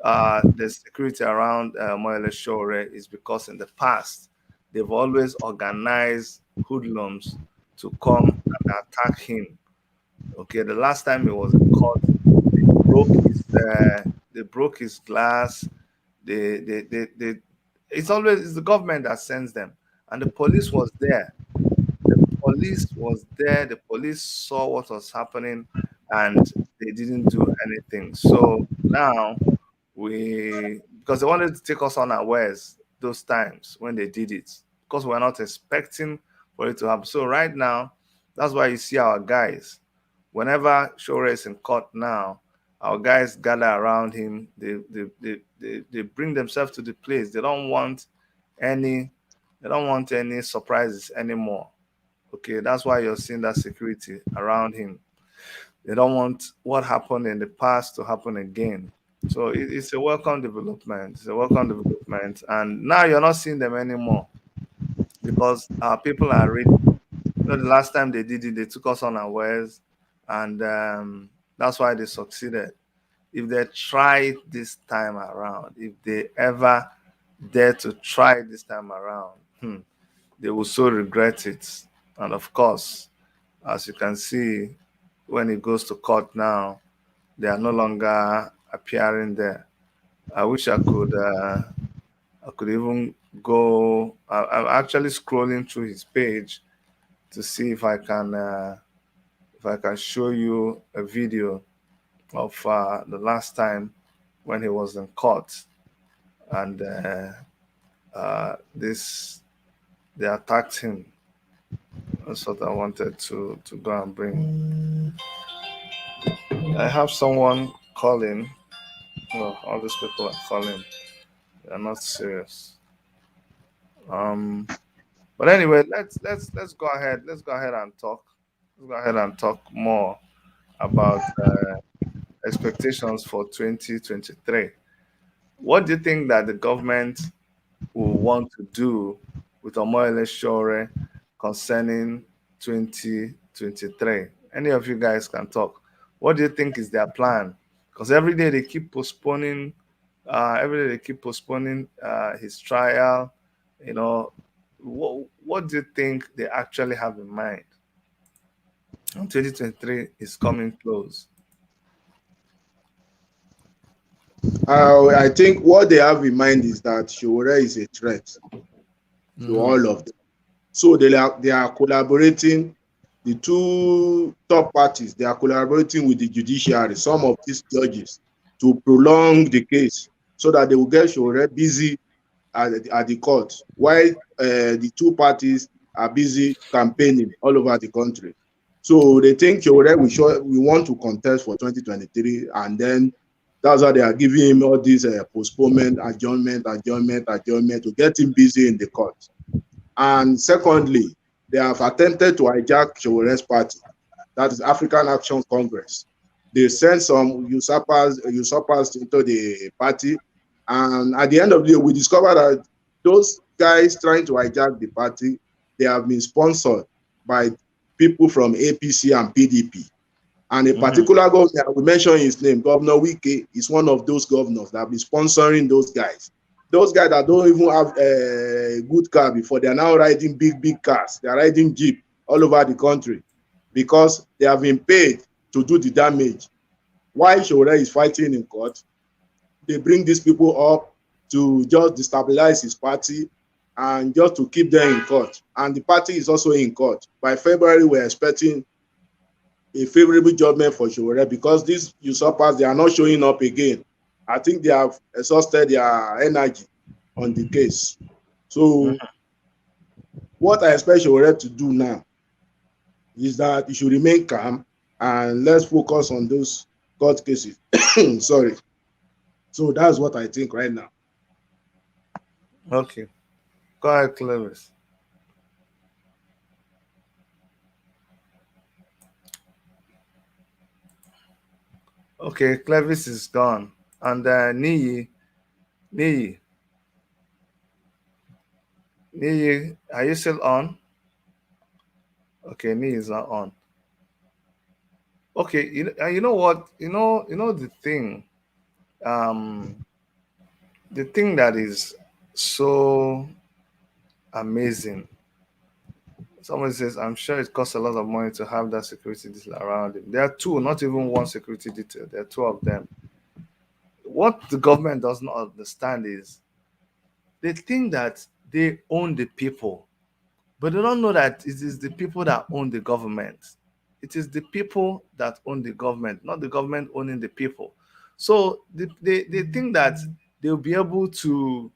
the security around Moele Shore is because in the past they've always organized hoodlums to come and attack him. Okay, the last time he was in court, broke his they broke his glass. They it's always it's the government that sends them, and the police was there. The police was there. The police saw what was happening, and they didn't do anything. So now we because they wanted to take us unawares those times when they did it because we're not expecting for it to happen. So right now, that's why you see our guys. Whenever Shore is in court now, our guys gather around him. They bring themselves to the place. Any they don't want any surprises anymore. Okay, that's why you're seeing that security around him. They don't want what happened in the past to happen again. So it's a welcome development. It's a welcome development. And now you're not seeing them anymore because our people are ready. You know, the last time they did it, they took us unawares, and that's why they succeeded. If they try it this time around, if they ever dare to try it this time around, they will so regret it. And of course, as you can see, when it goes to court now, they are no longer appearing there. I wish I could even go. I'm actually scrolling through his page to see if I can show you a video of the last time when he was in court, and this they attacked him. That's what I wanted to go and bring. I have someone calling. No, all these people are calling. They're not serious. Um, but anyway, let's go ahead. Let's go ahead and talk. Let's go ahead and talk more about expectations for 2023. What do you think that the government will want to do with Omoyele Shore concerning 2023? Any of you guys can talk. What do you think is their plan? Because every day they keep postponing. Every day they keep postponing his trial. You know, what do you think they actually have in mind? And 2023 is coming close. I think what they have in mind is that Sowore is a threat to all of them. So they are collaborating. The two top parties, they are collaborating with the judiciary, some of these judges, to prolong the case so that they will get Sowore busy at the court, while the two parties are busy campaigning all over the country. So they think Sowore we want to contest for 2023, and then that's why they are giving him all these postponement, adjournment to get him busy in the court. And secondly, they have attempted to hijack Sowore's party, that is African Action Congress. They sent some usurpers into the party, and at the end of the day, we discovered that those guys trying to hijack the party, they have been sponsored by people from APC and PDP. And a particular governor, we mentioned his name, Governor Wike, is one of those governors that have been sponsoring those guys. Those guys that don't even have a good car before, they are now riding big cars. They are riding Jeep all over the country because they have been paid to do the damage. While Sowore is fighting in court, they bring these people up to just destabilize his party and just to keep them in court. And the party is also in court. By February, we're expecting a favorable judgment for Sowore because these usurpers, they are not showing up again. I think they have exhausted their energy on the case. So what I expect Sowore to do now is that he should remain calm and let's focus on those court cases. Sorry. So that's what I think right now. Okay. Go ahead, Clovis. Okay, Clovis is gone. And Niyi, are you still on? Okay, Niyi is not on. Okay, you know what? The thing. The thing that is so amazing. Someone says, I'm sure it costs a lot of money to have that security detail around him. There are two, not even one security detail. There are two of them. What the government does not understand is they think that they own the people, but they don't know that it is the people that own the government. It is the people that own the government, not the government owning the people. So they think that they'll be able to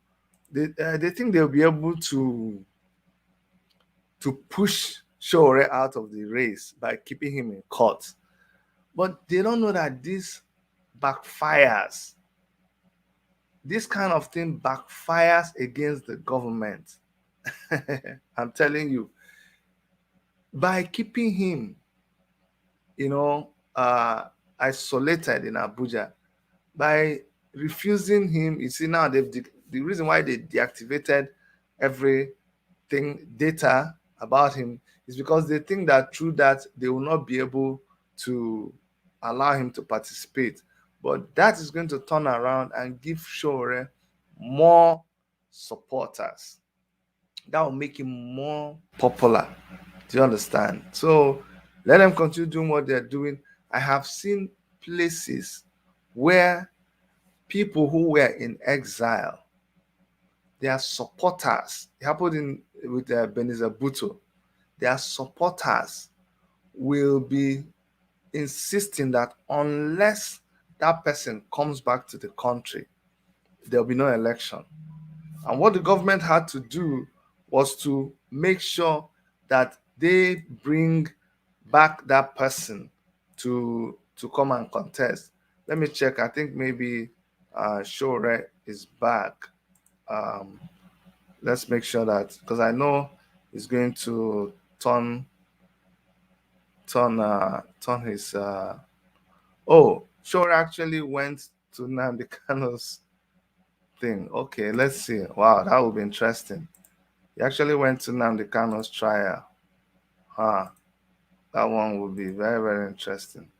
they think they'll be able to push Sowore out of the race by keeping him in court. But they don't know that this backfires. This kind of thing backfires against the government. I'm telling you, by keeping him, isolated in Abuja, by refusing him, you see now the reason why they deactivated everything data about him is because they think that through that they will not be able to allow him to participate. But that is going to turn around and give Sowore more supporters. That will make him more popular. Do you understand? So let them continue doing what they're doing. I have seen places where people who were in exile, their supporters, it happened with Benizer Bhutto, their supporters will be insisting that unless that person comes back to the country, there'll be no election. And what the government had to do was to make sure that they bring back that person to come and contest. Let me check. I think maybe Sowore is back. Let's make sure that, because I know he's going to turn his. Sowore actually went to Nnamdi Kano's thing. Okay, let's see. Wow, that would be interesting. He actually went to Nnamdi Kano's trial. That one would be very, very interesting.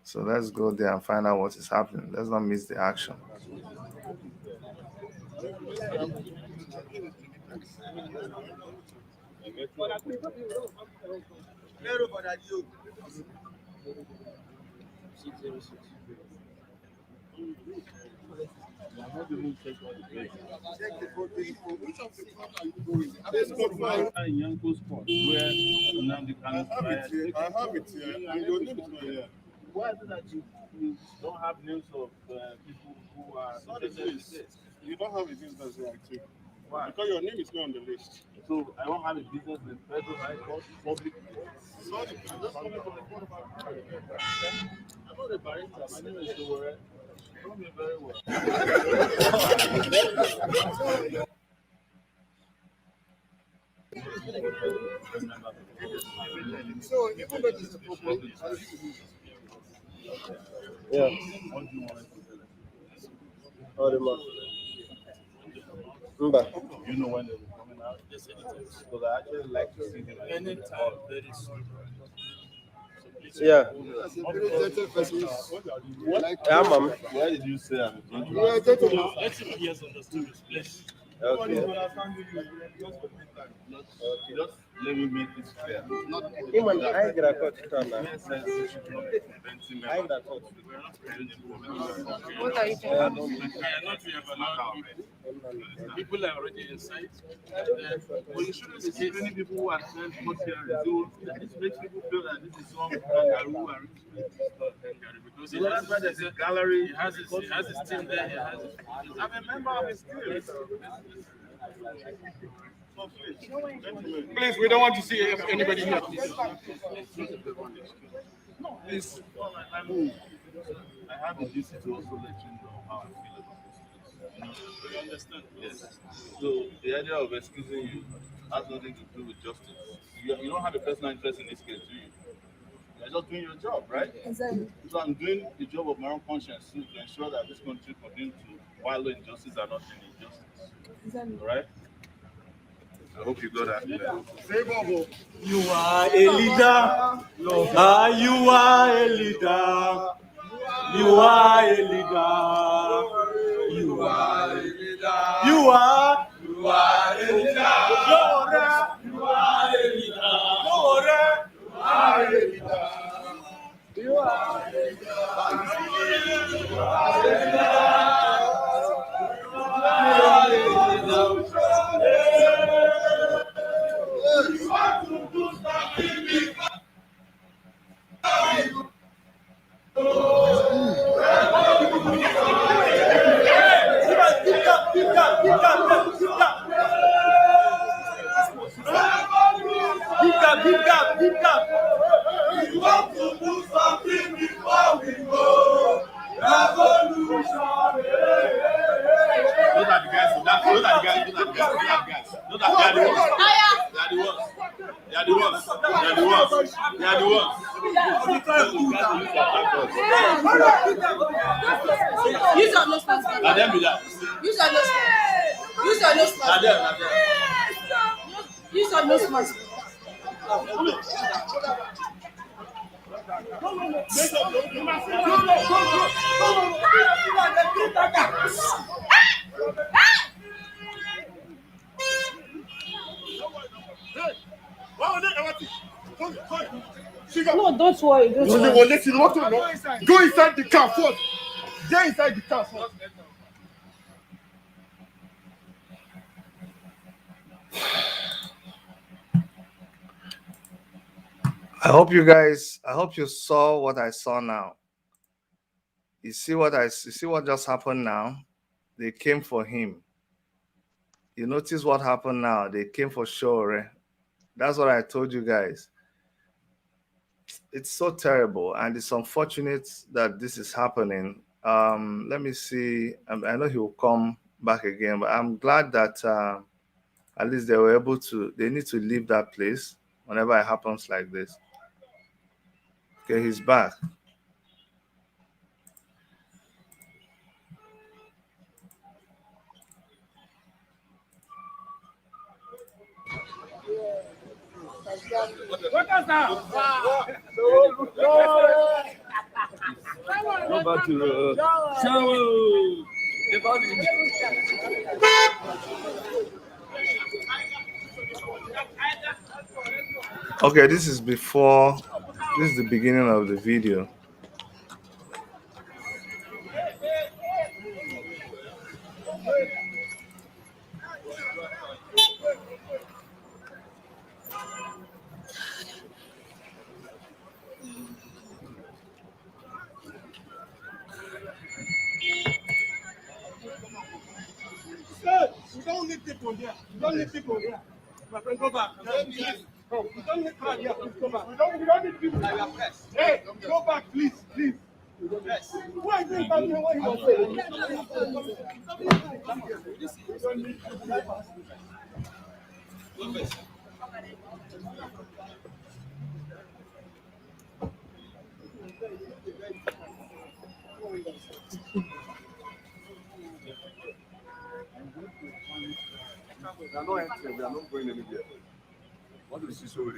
So let's go there and find out what is happening. Let's not miss the action. I have it here, and your name is not here. Why is it that you don't have names of people who are interested in this? You don't have a business here, actually. Why? Because your name is not on the list. So I won't have a business in federal high court, public. Sorry. I'm just coming from the court of appeal. I'm not a barrister. My name is Sowore. You know me very well. So even though this is a problem, Yeah. What do you want to do? You know when they're coming out? Because I actually like to see them anytime very soon. yeah. As a very gentle person, Why did you say I'm a gentleman? you are a gentleman. Let him hear understood his place. Okay. Just let me make this clear. What are you doing? People are already inside. But you shouldn't see many people who attend court hearings. So this makes people feel that this is some kangaroo because that's why there's a gallery. He has his team there. I'm a member of his team. Please, we don't want to see anybody here. Please, I have a duty to also let you know how I feel about this. You understand? Yes. So the idea of excusing you has nothing to do with justice. You don't have a personal interest in this case, do you? You're just doing your job, right? Exactly. So I'm doing the job of my own conscience too, to ensure that this country continues to wallow in injustice and not in injustice. Exactly. All right? I hope you got that. You are a leader. You are a leader. You are a leader. You are a leader. You are a leader. You are a leader. You are a leader. You are a You want to do something before we go. Revolution. Those are the guys. Those are the guys. Those are the guys. Those are the ones. They are the ones. They are the ones. They are the ones. They are the ones. Use your nose mask. Let them be that. Use your nose mask. Use your nose mask. Use your nose mask. No, don't worry. Don't worry. Go inside the car first. Get inside the car first. I hope you saw what I saw now. You see what just happened now? They came for him. You notice what happened now? They came for Sowore. That's what I told you guys. It's so terrible, and it's unfortunate that this is happening. Let me see. I know he will come back again, but I'm glad that at least they were able to. They need to leave that place whenever it happens like this. Okay, he's back. What is that? Go back to the. Okay, this is the beginning of the video. We don't need people here. We don't need people here. My friend, go back. We don't need crowd here. Please go back. We don't need people. Hey, go back, please. Yes. Why are you back here? What he was saying? We are not entering. We are not going anywhere. What do we see so with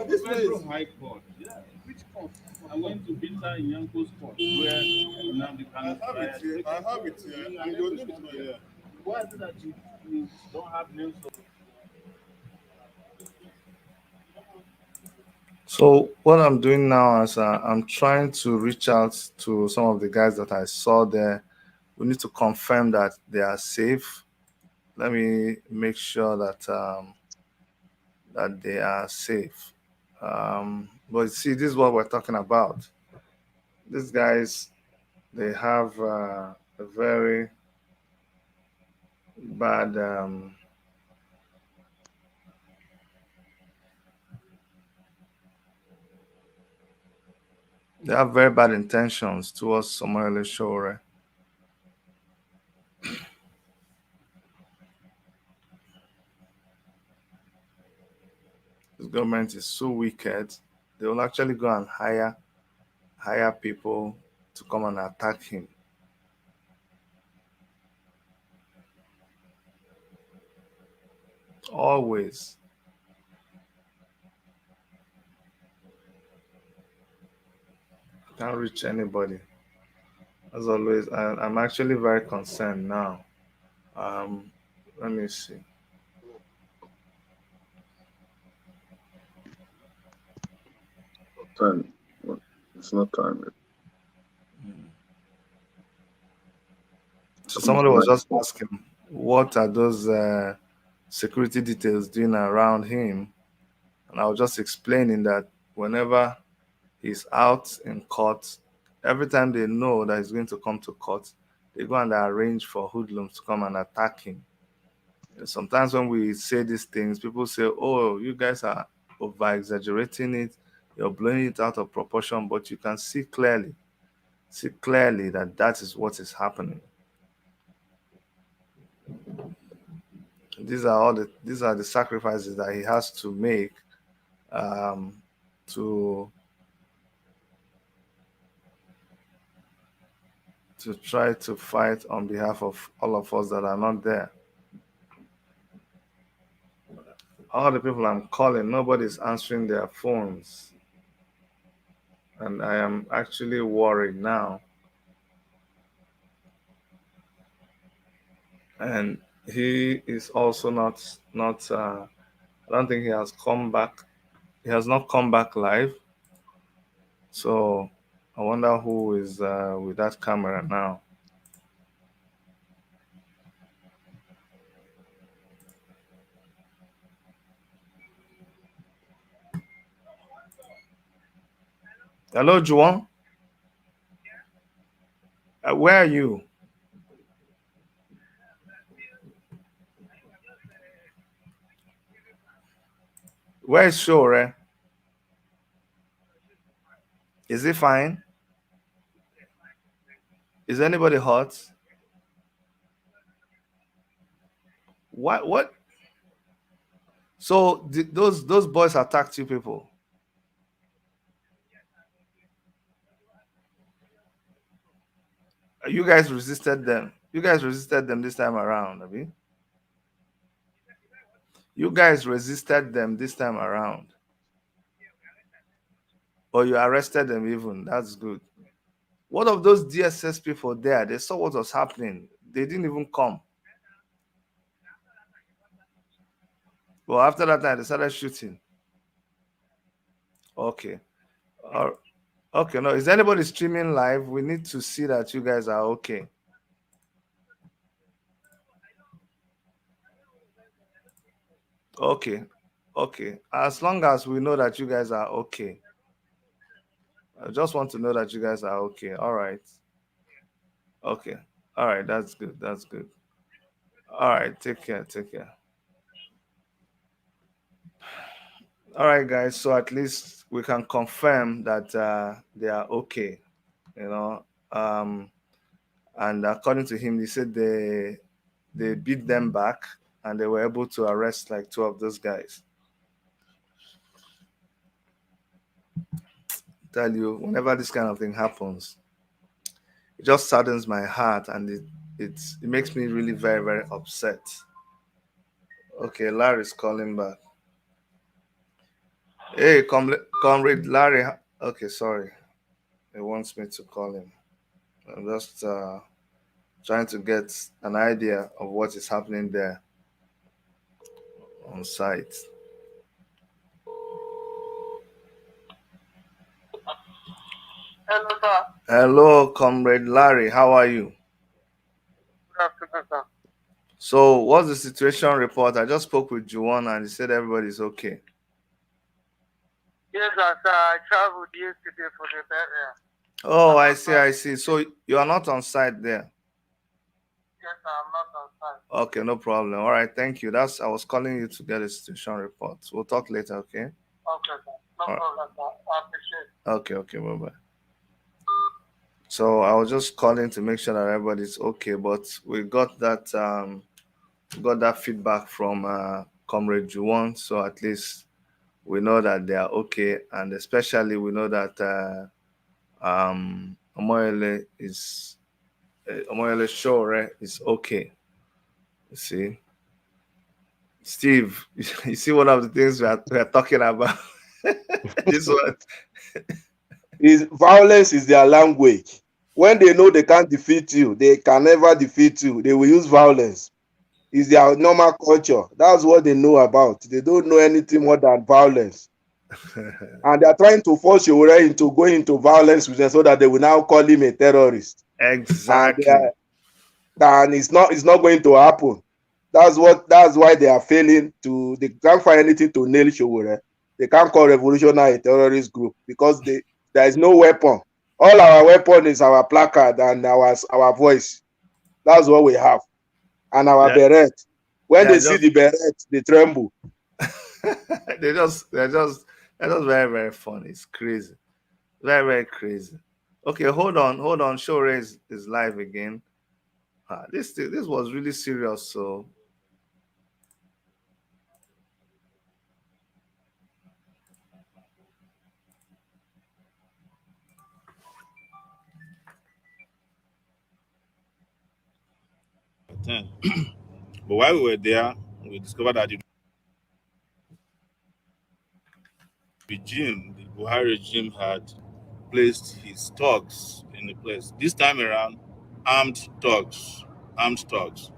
This is high court. Yeah. Which court? I went to Binta in Yanko's court, where now the kind I have it here. And your name is not here. Why is it that you don't have names of? So what I'm doing now is I'm trying to reach out to some of the guys that I saw there. We need to confirm that they are safe. Let me make sure that that they are safe. But see, this is what we're talking about. These guys, they have a very bad. They have very bad intentions towards Sowore Sowore. This government is so wicked. They will actually go and hire people to come and attack him. Always. Can't reach anybody. As always, I'm actually very concerned now. Um, Let me see. Time. It's not time yet. So somebody was just asking, what are those security details doing around him? And I was just explaining that whenever he's out in court, every time they know that he's going to come to court, they go and arrange for hoodlums to come and attack him. And sometimes when we say these things, people say, oh, you guys are over exaggerating it, you're blowing it out of proportion, but you can see clearly that that is what is happening. These are the sacrifices that he has to make um, to try to fight on behalf of all of us that are not there. All the people I'm calling, nobody's answering their phones, and I am actually worried now. And he is also not. I don't think he has come back. He has not come back live. So I wonder who is with that camera now. Hello, Juan. Where are you? Where is Shore? Is he fine? Is anybody hurt? What? So those boys attacked you people. You guys resisted them. You guys resisted them this time around, I mean. You guys resisted them this time around. Or you arrested them even. That's good. What of those DSS people there? They saw what was happening. They didn't even come. Well, after that time, they started shooting. Okay. Okay, no. Is anybody streaming live? We need to see that you guys are okay. Okay. Okay. As long as we know that you guys are okay. I just want to know that you guys are okay. All right. Okay. All right. That's good. That's good. All right. Take care. Take care. All right, guys. So at least we can confirm that they are okay. You know. And according to him, he said they beat them back and they were able to arrest like two of those guys. Tell you, whenever this kind of thing happens, it just saddens my heart and it makes me really very, very upset. Okay, Larry's calling back. Hey, comrade Larry. Okay, sorry. He wants me to call him. I'm just trying to get an idea of what is happening there on site. Hello, sir. Hello, comrade Larry. How are you? Good afternoon, sir. So, what's the situation report? I just spoke with Juwan and he said everybody's okay. Yes, sir. I traveled yesterday for the burial. Oh, I see, I see. So you are not on site there. Yes, sir. I'm not on site. Okay, no problem. All right, thank you. I was calling you to get a situation report. We'll talk later, okay? Okay, sir. No All right. problem, sir. I appreciate it. Okay, bye bye. So I was just calling to make sure that everybody's okay, but we got that feedback from Comrade Juwon, so at least we know that they are okay, and especially we know that Omoyele Sowore is okay. You see, Steve, you see one of the things we are talking about. This one. Is violence is their language. When they know they can't defeat you, they can never defeat you. They will use violence. It's their normal culture. That's what they know about. They don't know anything more than violence. And they are trying to force Sowore into going into violence with them so that they will now call him a terrorist. And Exactly. it's not going to happen. That's why they are failing to. They can't find anything to nail Sowore. They can't call revolutionary a terrorist group because there is no weapon. All our weapon is our placard and our voice. That's what we have, and our Yeah, beret. When they're they see just the beret, they tremble. they're just very, very funny. It's crazy. Very, very crazy. Okay, hold on. Sowore is live again. This was really serious. So Ten. But while we were there, we discovered that the regime, the Buhari regime, had placed his thugs in the place. This time around, armed thugs, armed thugs.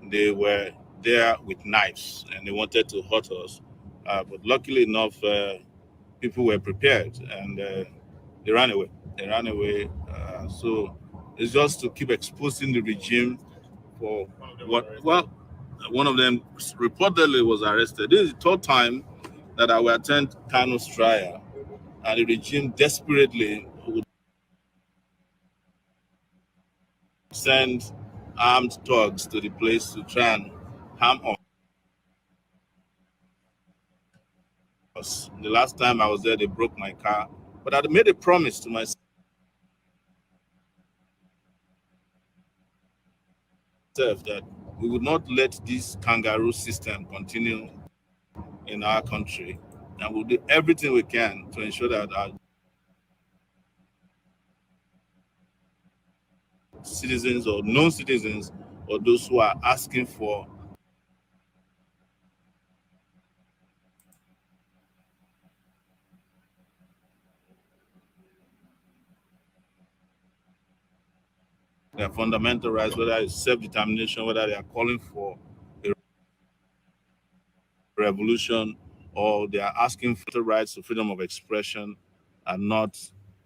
They were there with knives and they wanted to hurt us. But luckily enough, people were prepared and they ran away. They ran away. So it's just to keep exposing the regime for what? Well, one of them reportedly was arrested. This is the third time that I will attend Kano's trial, and the regime desperately would send armed thugs to the place to try and harm us. The last time I was there, they broke my car, but I made a promise to myself that we would not let this kangaroo system continue in our country, and we'll do everything we can to ensure that our citizens or non-citizens or those who are asking for their fundamental rights, whether it's self-determination, whether they are calling for a revolution or they are asking for the rights to freedom of expression, are not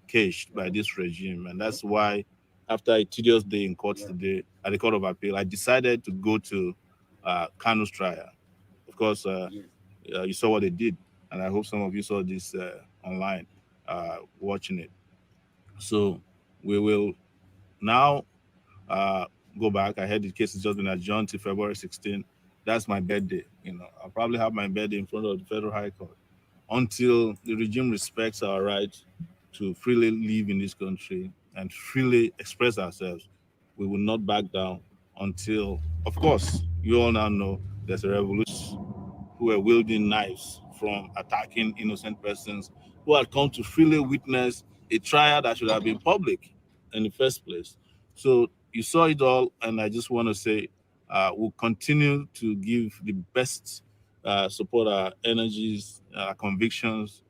caged by this regime. And that's why after a tedious day in court today, at the Court of Appeal, I decided to go to Kanu's trial. Of course, you saw what they did, and I hope some of you saw this online watching it. So we will now go back. I heard the case has just been adjourned to February 16th. That's my birthday. I'll probably have my birthday in front of the Federal High Court until the regime respects our right to freely live in this country and freely express ourselves. We will not back down until, of course, you all now know there's a revolution who were wielding knives from attacking innocent persons who had come to freely witness a trial that should have been public in the first place. So you saw it all, and I just want to say we'll continue to give the best support our energies, our convictions,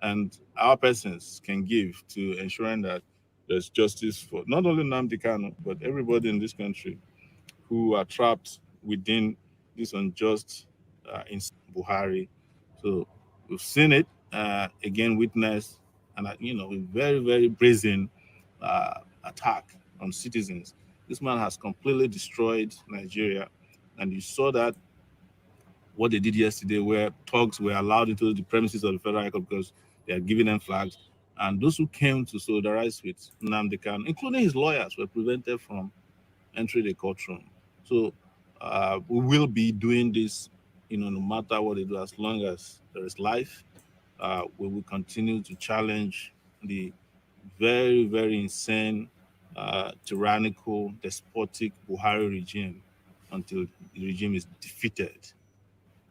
and our persons can give to ensuring that there's justice for not only Nnamdi Kanu, but everybody in this country who are trapped within this unjust in Buhari. So we've seen it again, witnessed, and a very, very brazen attack on citizens. This man has completely destroyed Nigeria, and you saw that what they did yesterday, where thugs were allowed into the premises of the Federal High Court because They are giving them flags. And those who came to solidarize with Nnamdi Kanu, including his lawyers, were prevented from entering the courtroom. So we will be doing this, no matter what they do, as long as there is life. We will continue to challenge the very, very insane, tyrannical, despotic Buhari regime until the regime is defeated.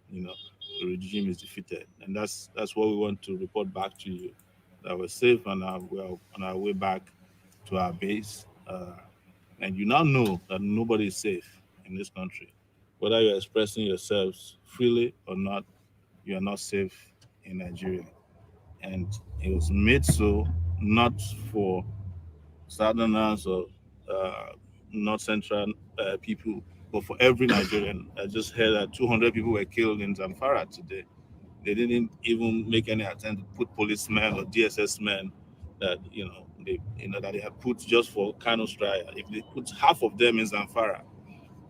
The regime is defeated, and that's what we want to report back to you, that we're safe and we're on our way back to our base. And you now know that nobody is safe in this country, whether you're expressing yourselves freely or not. You are not safe in Nigeria, and it was made so not for Southerners or uh, North Central people, but for every Nigerian. I just heard that 200 people were killed in Zamfara today. They didn't even make any attempt to put policemen or DSS men that that they had put just for Kano Straya. If they put half of them in Zamfara,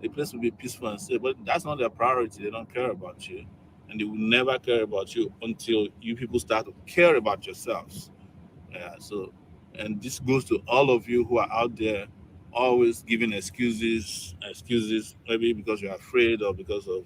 the place will be peaceful and safe. But that's not their priority. They don't care about you, and they will never care about you until you people start to care about yourselves. Yeah. So, and this goes to all of you who are out there, always giving excuses, maybe because you're afraid or because of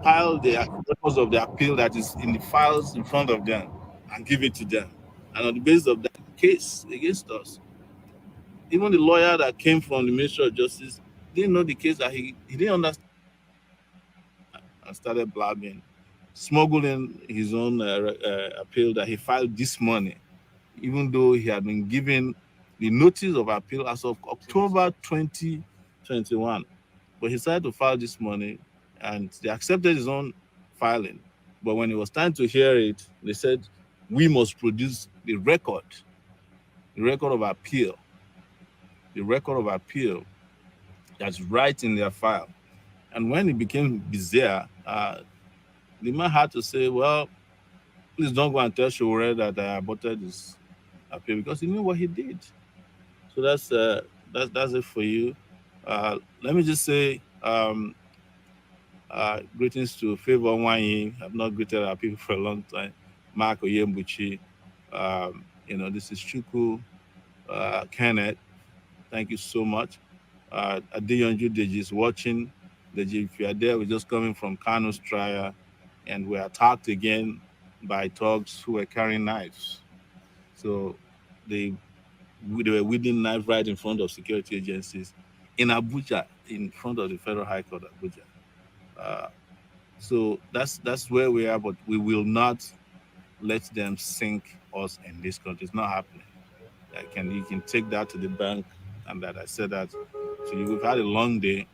pile the records of the appeal that is in the files in front of them and give it to them. And on the basis of that case against us, even the lawyer that came from the Ministry of Justice didn't know the case, that he didn't understand, and started blabbing, smuggling his own appeal that he filed this morning, even though he had been given the notice of appeal as of October 2021. But he decided to file this morning, and they accepted his own filing. But when it was time to hear it, they said, we must produce the record of appeal, that's right in their file. And when it became bizarre, the man had to say, well, please don't go and tell Sowore that I aborted his appeal, because he knew what he did. So that's it for you. Let me just say, greetings to Favor Wanyi. I've not greeted our people for a long time. Mark Oyembuchi. This is Chuku, Kenneth. Thank you so much. Adeyonju Deji is watching. Deji, if you are there, we're just coming from Kano's trial, and we're attacked again by thugs who were carrying knives. So they were wielding knife right in front of security agencies in Abuja, in front of the Federal High Court, Abuja. So that's where we are, but we will not let them sink us in this country. It's not happening. You can take that to the bank, and that I said that. So we've had a long day.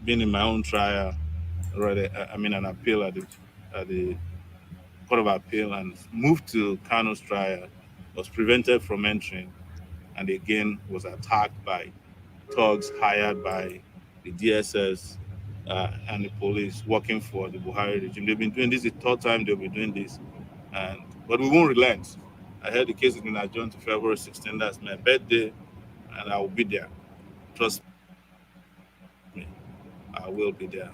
Been in my own trial, an appeal at the Court of Appeal, and moved to Kano's trial. Was prevented from entering, and again was attacked by thugs hired by the DSS and the police working for the Buhari regime. They've been doing this the third time they'll be doing this, but we won't relent. I heard the case has been adjourned to February 16th. That's my birthday, and I will be there. Trust me, I will be there.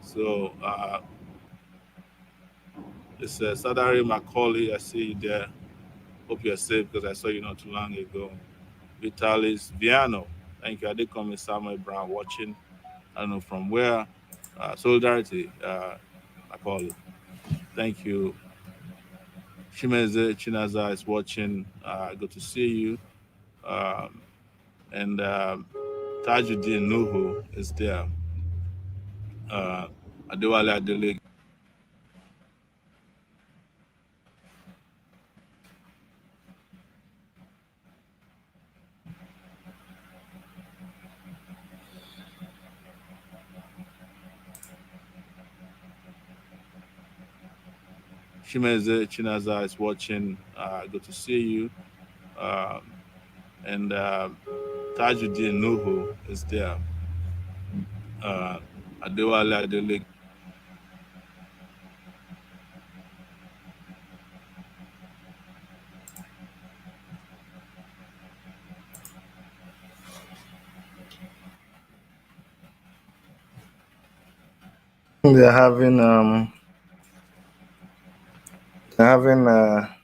So it's Sadari Macaulay. I see you there. Hope you're safe, because I saw you not too long ago. Vitalis Viano. Thank you. Adekomi Samuel Brown watching. I don't know from where. Solidarity, Macaulay. Thank you. Shimeze Chinaza is watching. Good to see you. And Tajuddin Nuhu is there. Adewale Adele. Shimeze Chinaza is watching. Good to see you. And Tajuddin Nuhu is there. Adewale Adele. they're having a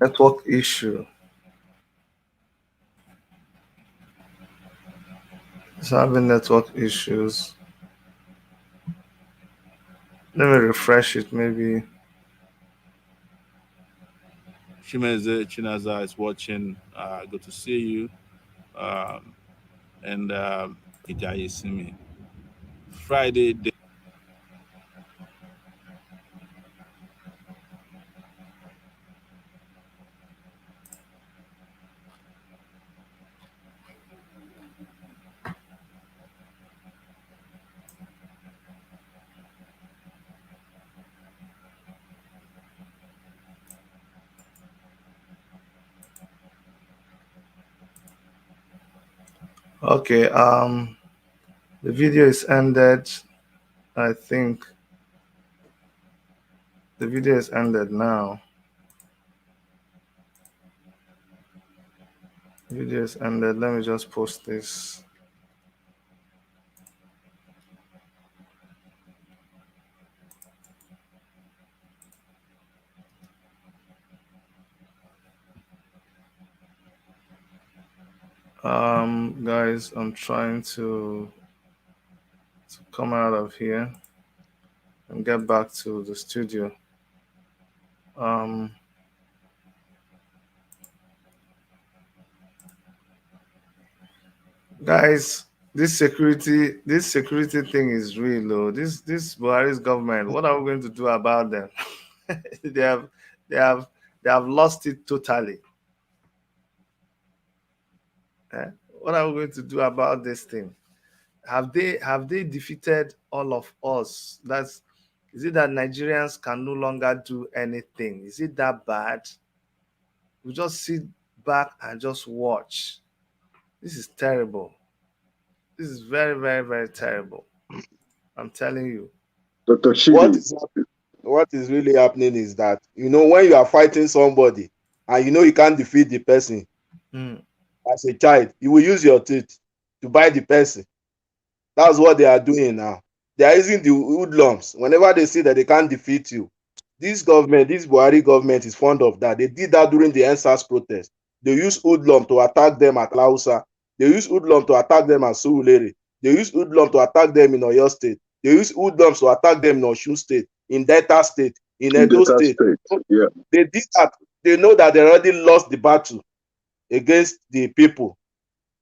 network issue. It's having network issues. Let me refresh it. Maybe. Chimeze Chinaza is watching. Good to see you. Um, and Ijayi Simi. Friday. Okay. The video is ended. I think the video is ended now. Video is ended. Let me just post this. Guys, I'm trying to come out of here and get back to the studio. Guys, this security thing is real though. This Buhari's government, what are we going to do about them? they have they have they have lost it totally. Eh? What are we going to do about this thing? Have they defeated all of us? Is it that Nigerians can no longer do anything? Is it that bad? We just sit back and just watch. This is terrible. This is very, very, very terrible. I'm telling you. Dr. What Shidi, is what is really happening is that when you are fighting somebody and you can't defeat the person Mm. as a child, you will use your teeth to bite the person. That's what they are doing now. They are using the hoodlums whenever they see that they can't defeat you. This government, this Buhari government is fond of that. They did that during the NSAS protest. They use hoodlum to attack them at Lausa. They use hoodlum to attack them at Surulere. They use hoodlum to attack them in Oyo State. They use hoodlums to attack them in Osun State, in Delta State, in in Edo Delta State. State. Yeah. They did that. They know that they already lost the battle against the people.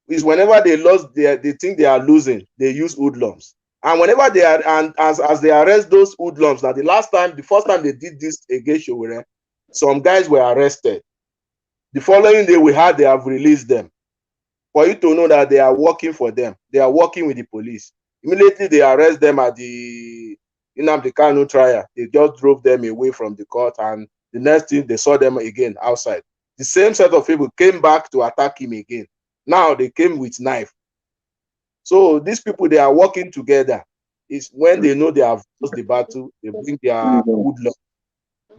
Is whenever they think they are losing, they use hoodlums. And whenever they are, and as they arrest those hoodlums, that the first time they did this against Sowore, some guys were arrested. The following day they have released them. For you to know that they are working for them, they are working with the police. Immediately they arrest them at the Nnamdi Kanu trial. They just drove them away from the court, and the next thing they saw them again outside. The same set of people came back to attack him again. Now they came with knife. So these people, they are working together. It's when they know they have lost the battle, they bring their woodlot.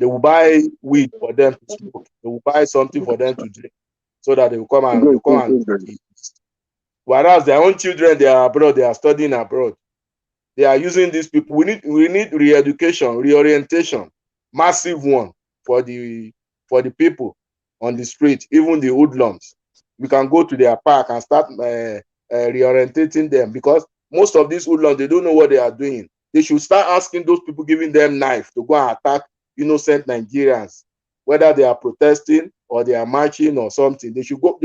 They will buy weed for them to smoke. They will buy something for them to drink, so that they will come and eat. Whereas their own children, they are abroad, they are studying abroad. They are using these people. We need re-education, reorientation, massive one for the people on the street, even the hoodlums. We can go to their park and start reorientating them, because most of these hoodlums, they don't know what they are doing. They should start asking those people giving them knife to go and attack innocent Nigerians, whether they are protesting or they are marching or something. They should go.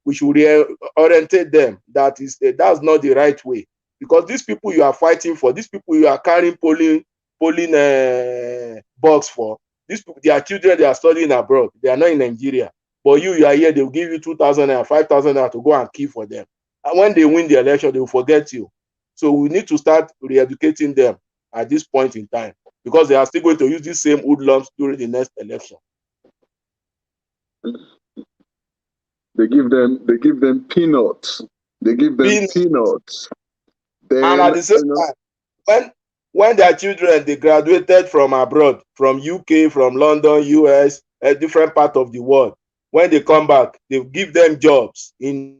We should reorientate them. That's not the right way. Because these people you are fighting for, these people you are carrying polling box for, these people, their children, they are studying abroad. They are not in Nigeria. But you are here, they will give you 2,000 and 5,000 to go and kill for them. And when they win the election, they will forget you. So we need to start re-educating them at this point in time, because they are still going to use these same hoodlums during the next election. They give them peanuts. They give them peanuts. Then, and at the same time, when their children, they graduated from abroad, from UK, from London, US, a different part of the world, when they come back, they give them jobs in.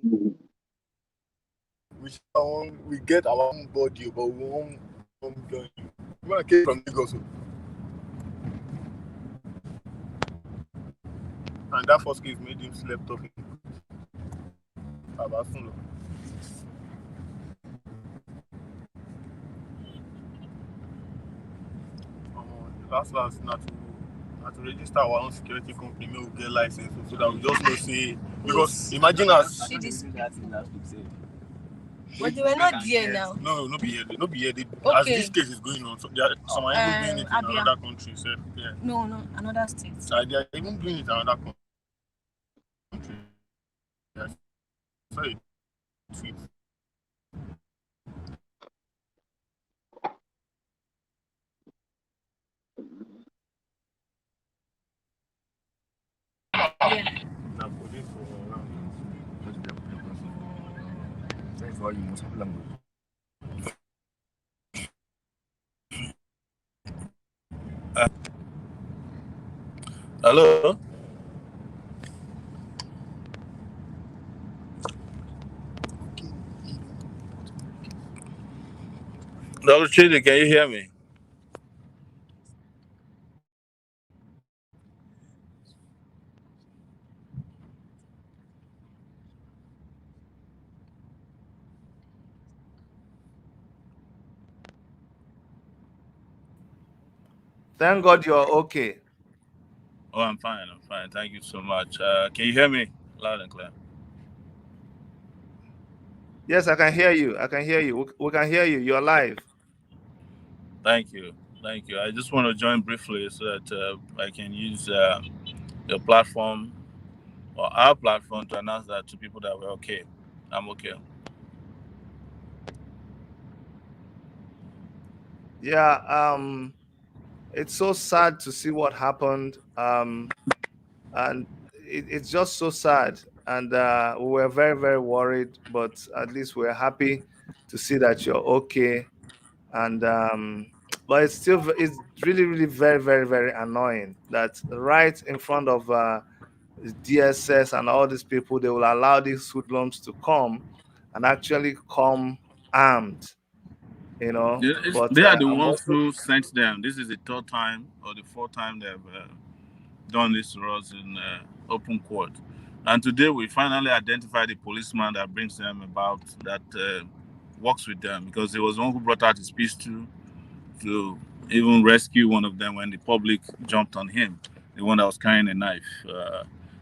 We get our own body, but we won't When I came from Lagos, and that first case made him slept off in Abasunlo. Last not to register our own security company, we will get license so that we just know say because imagine us. But they were not there now. No be here. No be here. As Okay. this case is going on, so some are even doing it in Abia. another country. So, yeah. No, another state. So they are even doing it in another country. Yeah. So tweet. Yeah. Now, police for around. That's why you must have language. Hello? Dr. Chidi, can you hear me? Thank God you're okay. Oh, I'm fine. Thank you so much. Can you hear me loud and clear? Yes, I can hear you. I can hear you. We can hear you. You're live. Thank you. I just want to join briefly so that I can use your platform or our platform to announce that to people that we're okay. I'm okay. Yeah, it's so sad to see what happened. And it's just so sad. And we were very, very worried, but at least we're happy to see that you're okay. And but it's really, really very, very, very annoying that right in front of DSS and all these people, they will allow these hoodlums to come and actually come armed, you know. But They are the I'm ones also, who sent them. This is the third time or the fourth time they've done this to us in open court. And today we finally identified the policeman that brings them about, that works with them, because he was the one who brought out his pistol to even rescue one of them when the public jumped on him, the one that was carrying a knife.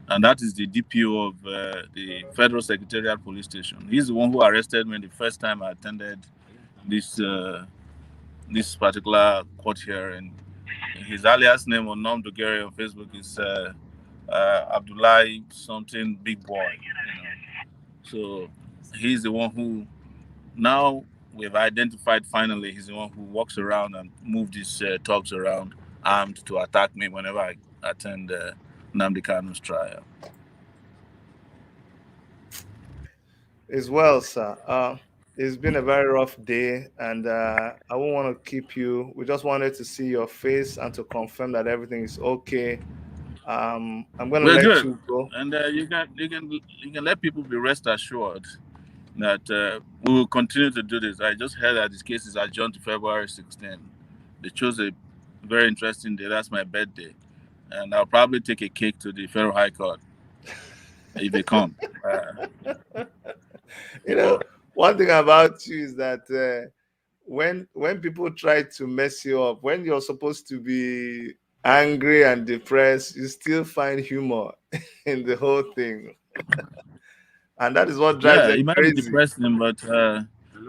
And that is the DPO of the Federal Secretariat Police Station. He's the one who arrested me the first time I attended this particular court hearing. His alias name on Nom Dugere on Facebook is Abdullahi something big boy. So he's the one who now we've identified finally. He's the one who walks around and moves these thugs around armed to attack me whenever I attend Nnamdi Kanu's trial. as well, sir. It's been a very rough day, and I won't want to keep you. We just wanted to see your face and to confirm that everything is okay. I'm gonna We're let good, you go. and you can let people be rest assured that we will continue to do this. I just heard that this case is adjourned to February 16. They chose a very interesting day. That's my birthday, and I'll probably take a cake to the Federal High Court if they come. You know, one thing about you is that when people try to mess you up, when you're supposed to be angry and depressed, you still find humor in the whole thing, and that is what drives Yeah, them it might be crazy. depressing, but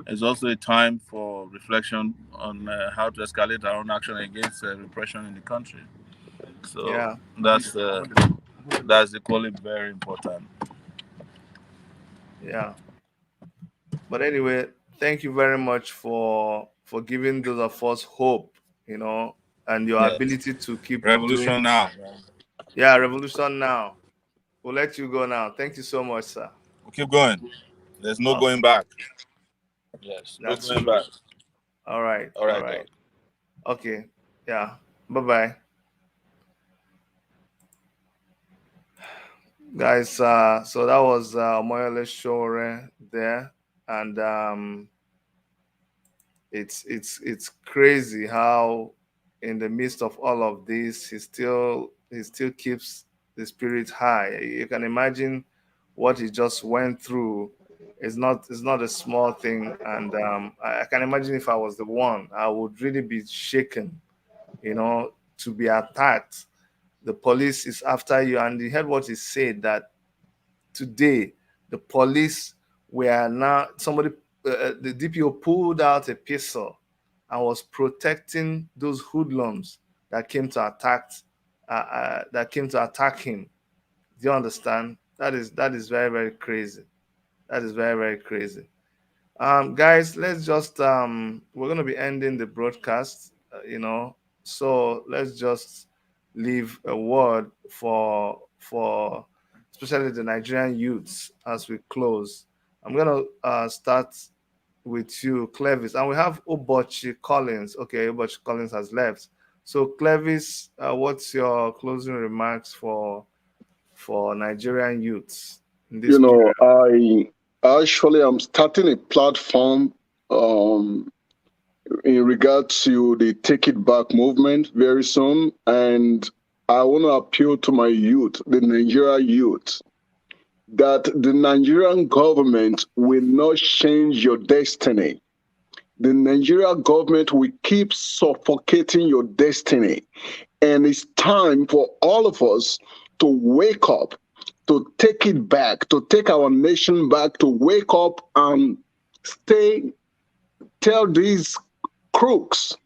it's also a time for reflection on how to escalate our own action against repression in the country. So Yeah, that's equally very important. yeah. But anyway, thank you very much for giving those of us hope, you know, and your Yes. ability to keep doing. Revolution now. Yeah, revolution now. We'll let you go now. Thank you so much, sir. We'll keep going. There's no Okay, going back. Yes, no that's going true. back. All right, All all right, right. Doc. Okay, yeah. Bye bye, guys. So that was Moyole Shore there, and It's crazy how in the midst of all of this he still keeps the spirit high. You can imagine what he just went through. It's not a small thing, and I can imagine if I was the one, I would really be shaken, to be attacked. The police is after you, and you heard what he said, that today the police were now somebody the DPO pulled out a pistol and was protecting those hoodlums that came to attack him. Do you understand? That is very, very crazy. That is very, very crazy. Guys, let's just we're gonna be ending the broadcast. So let's just leave a word for especially the Nigerian youths as we close. I'm gonna start with you, Clevis, and we have Obochi Collins. Okay, Obochi Collins has left. So Clevis, what's your closing remarks for Nigerian youths in this You know, period? I actually am starting a platform um, in regard to the Take It Back movement very soon. And I want to appeal to my youth, the Nigerian youth, that the Nigerian government will not change your destiny. The Nigerian government will keep suffocating your destiny. And it's time for all of us to wake up, to take it back, to take our nation back, to wake up and stay, tell these crooks,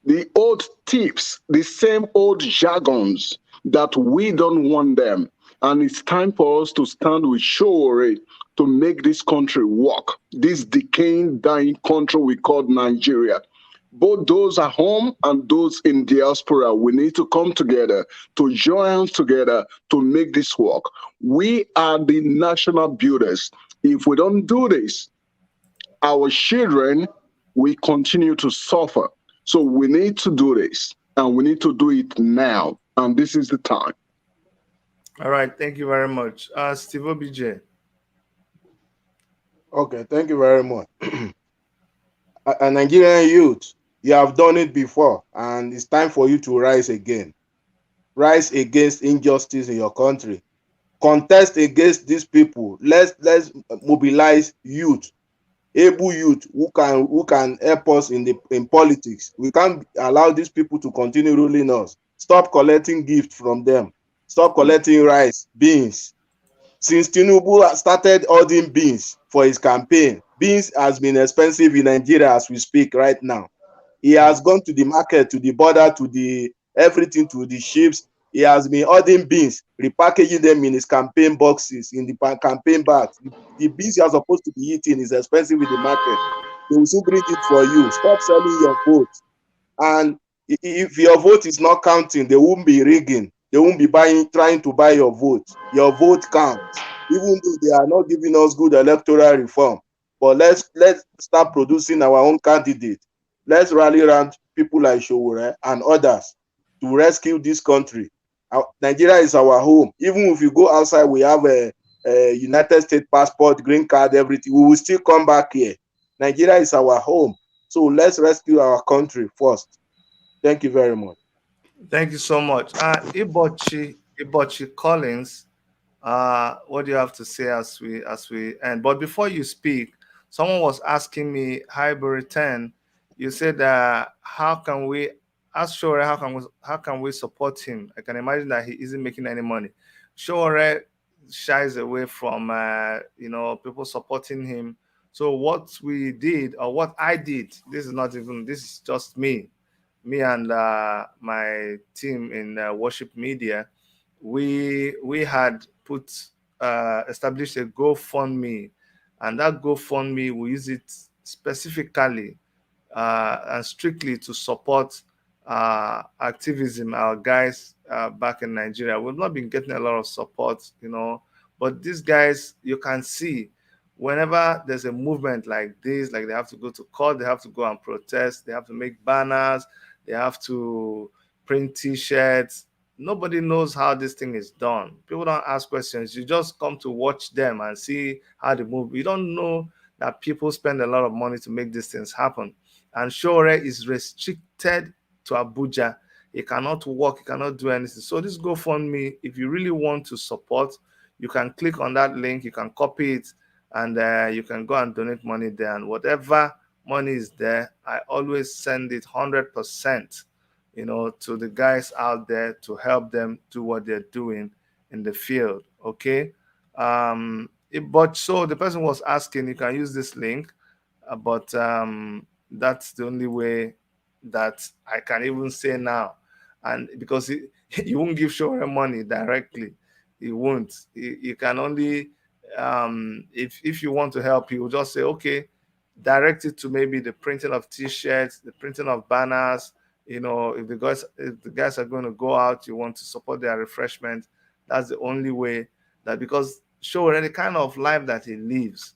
the old tips, the same old jargons that we don't want them. And it's time for us to stand with Sowore to make this country work, this decaying, dying country we call Nigeria. Both those at home and those in diaspora, we need to come together, to join hands together to make this work. We are the national builders. If we don't do this, our children will continue to suffer. So we need to do this, and we need to do it now. And this is the time. All right, thank you very much. Steve OBJ. Okay, thank you very much. A Nigerian youth, you have done it before, and it's time for you to rise again. Rise against injustice in your country. Contest against these people. Let's mobilize youth, able youth who can help us in politics. We can't allow these people to continue ruling us. Stop collecting gifts from them. Stop collecting rice, beans. Since Tinubu started ordering beans for his campaign, beans has been expensive in Nigeria as we speak right now. He has gone to the market, to the border, to the everything, to the ships. He has been ordering beans, repackaging them in his campaign boxes, in the campaign bags. The beans you are supposed to be eating is expensive in the market. They will soon bring it for you. Stop selling your vote. And if your vote is not counting, they won't be rigging. They won't be trying to buy your vote. Your vote counts, even though they are not giving us good electoral reform. But let's start producing our own candidate. Let's rally around people like Sowore and others to rescue this country. Nigeria is our home. Even if you go outside, we have a United States passport, green card, everything. We will still come back here. Nigeria is our home. So let's rescue our country first. Thank you very much. Thank you so much. Ibochi Collins, what do you have to say as we end? But before you speak, someone was asking me, Hybrid 10, you said how can we ask Shore how can we support him? I can imagine that he isn't making any money. Shore shies away from people supporting him. So what we did, or what I did, this is just me and my team in worship media, we had put established a GoFundMe, and that GoFundMe we use it specifically and strictly to support activism. Our guys back in Nigeria, we've not been getting a lot of support, but these guys, you can see, whenever there's a movement like this, like they have to go to court, they have to go and protest, they have to make banners, they have to print T-shirts. Nobody knows how this thing is done. People don't ask questions. You just come to watch them and see how they move. You don't know that people spend a lot of money to make these things happen. and Sowore is restricted to Abuja. He cannot work, he cannot do anything. So this GoFundMe, if you really want to support, you can click on that link, you can copy it, and you can go and donate money there. And whatever money is there, I always send it 100%, to the guys out there to help them do what they're doing in the field. Okay. But so the person was asking, you can use this link, but that's the only way that I can even say now. And because you won't give Shower money directly, he won't. You can only, if you want to help, he will just say, okay, direct it to maybe the printing of T-shirts, the printing of banners. If the guys are going to go out, you want to support their refreshment. That's the only way. That because Shower, the kind of life that he lives,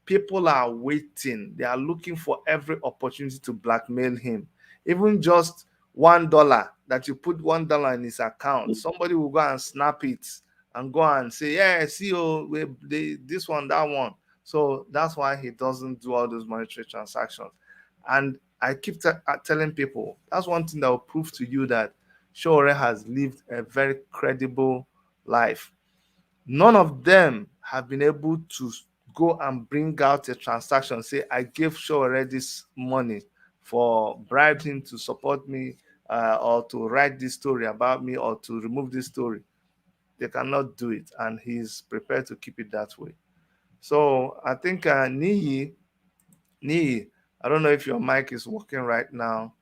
people are waiting. They are looking for every opportunity to blackmail him. Even just $1 that you put $1 in his account, somebody will go and snap it and go and say, yeah, see, this one, that one. So that's why he doesn't do all those monetary transactions. And I keep telling people, that's one thing that will prove to you that Shore has lived a very credible life. None of them have been able to go and bring out a transaction, say, I gave Shore this money for bribed him to support me, or to write this story about me, or to remove this story. They cannot do it, and he's prepared to keep it that way. So I think Niyi, I don't know if your mic is working right now,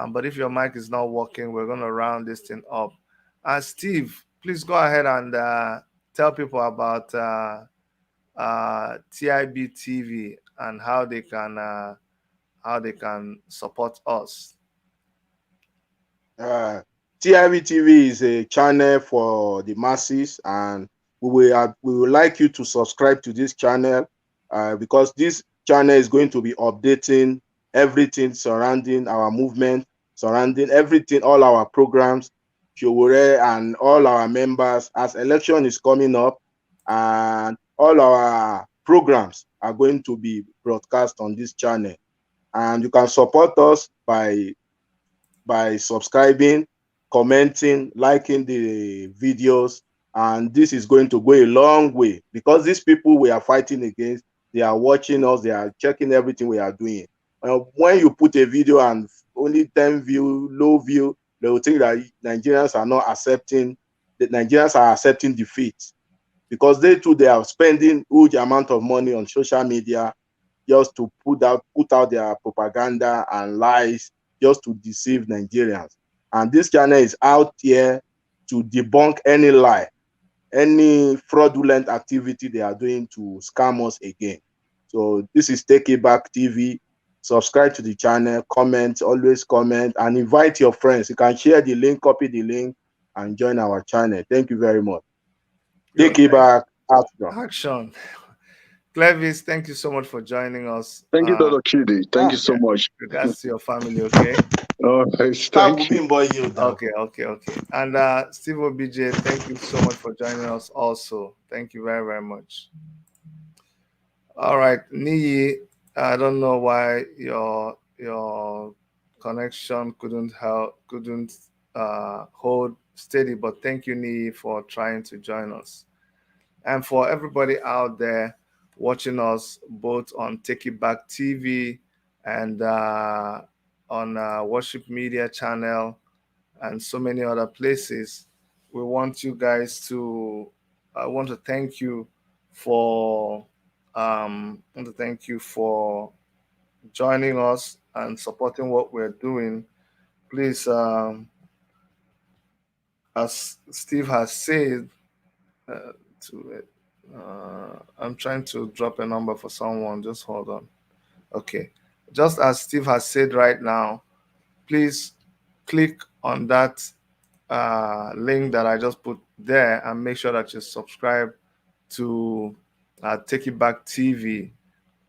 but if your mic is not working, we're going to round this thing up. Steve, please go ahead and tell people about TIB TV and how they can support us. TIB TV is a channel for the masses, and we would like you to subscribe to this channel, because this channel is going to be updating everything surrounding our movement, surrounding everything, all our programs, Sowore and all our members, as election is coming up, and all our programs are going to be broadcast on this channel. And you can support us by subscribing, commenting, liking the videos, and this is going to go a long way, because these people we are fighting against, they are watching us, they are checking everything we are doing. When you put a video and only 10 view, low view, they will think that Nigerians are not accepting, that Nigerians are accepting defeat, because they too, they are spending huge amount of money on social media just to put out their propaganda and lies, just to deceive Nigerians. And this channel is out here to debunk any lie, any fraudulent activity they are doing to scam us again. So this is Take It Back TV. Subscribe to the channel, comment, always comment, and invite your friends. You can share the link, copy the link, and join our channel. Thank you very much. Take It Back Action. Clevis, thank you so much for joining us. Thank you, Dr. Chidi. Thank you so much. Regards to your family, okay? All right, thank you. Okay. And Steve OBJ, thank you so much for joining us also. Thank you very, very much. All right, Niyi, I don't know why your connection couldn't hold steady, but thank you, Niyi, for trying to join us. And for everybody out there watching us both on Take It Back TV and on Worship Media Channel and so many other places, we want you guys to. I want to thank you for. Joining us and supporting what we're doing. Please, as Steve has said, I'm trying to drop a number for someone. Just hold on. Okay. Just as Steve has said right now, please click on that link that I just put there and make sure that you subscribe to Take It Back TV.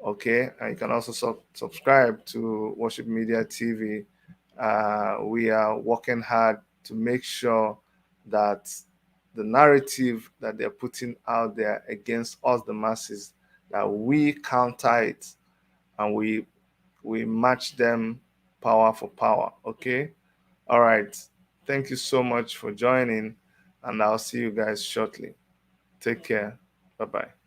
Okay. And you can also subscribe to Worship Media TV. We are working hard to make sure that the narrative that they're putting out there against us, the masses, that we counter it and we we match them power for power. Okay. All right. Thank you so much for joining, and I'll see you guys shortly. Take care. Bye-bye.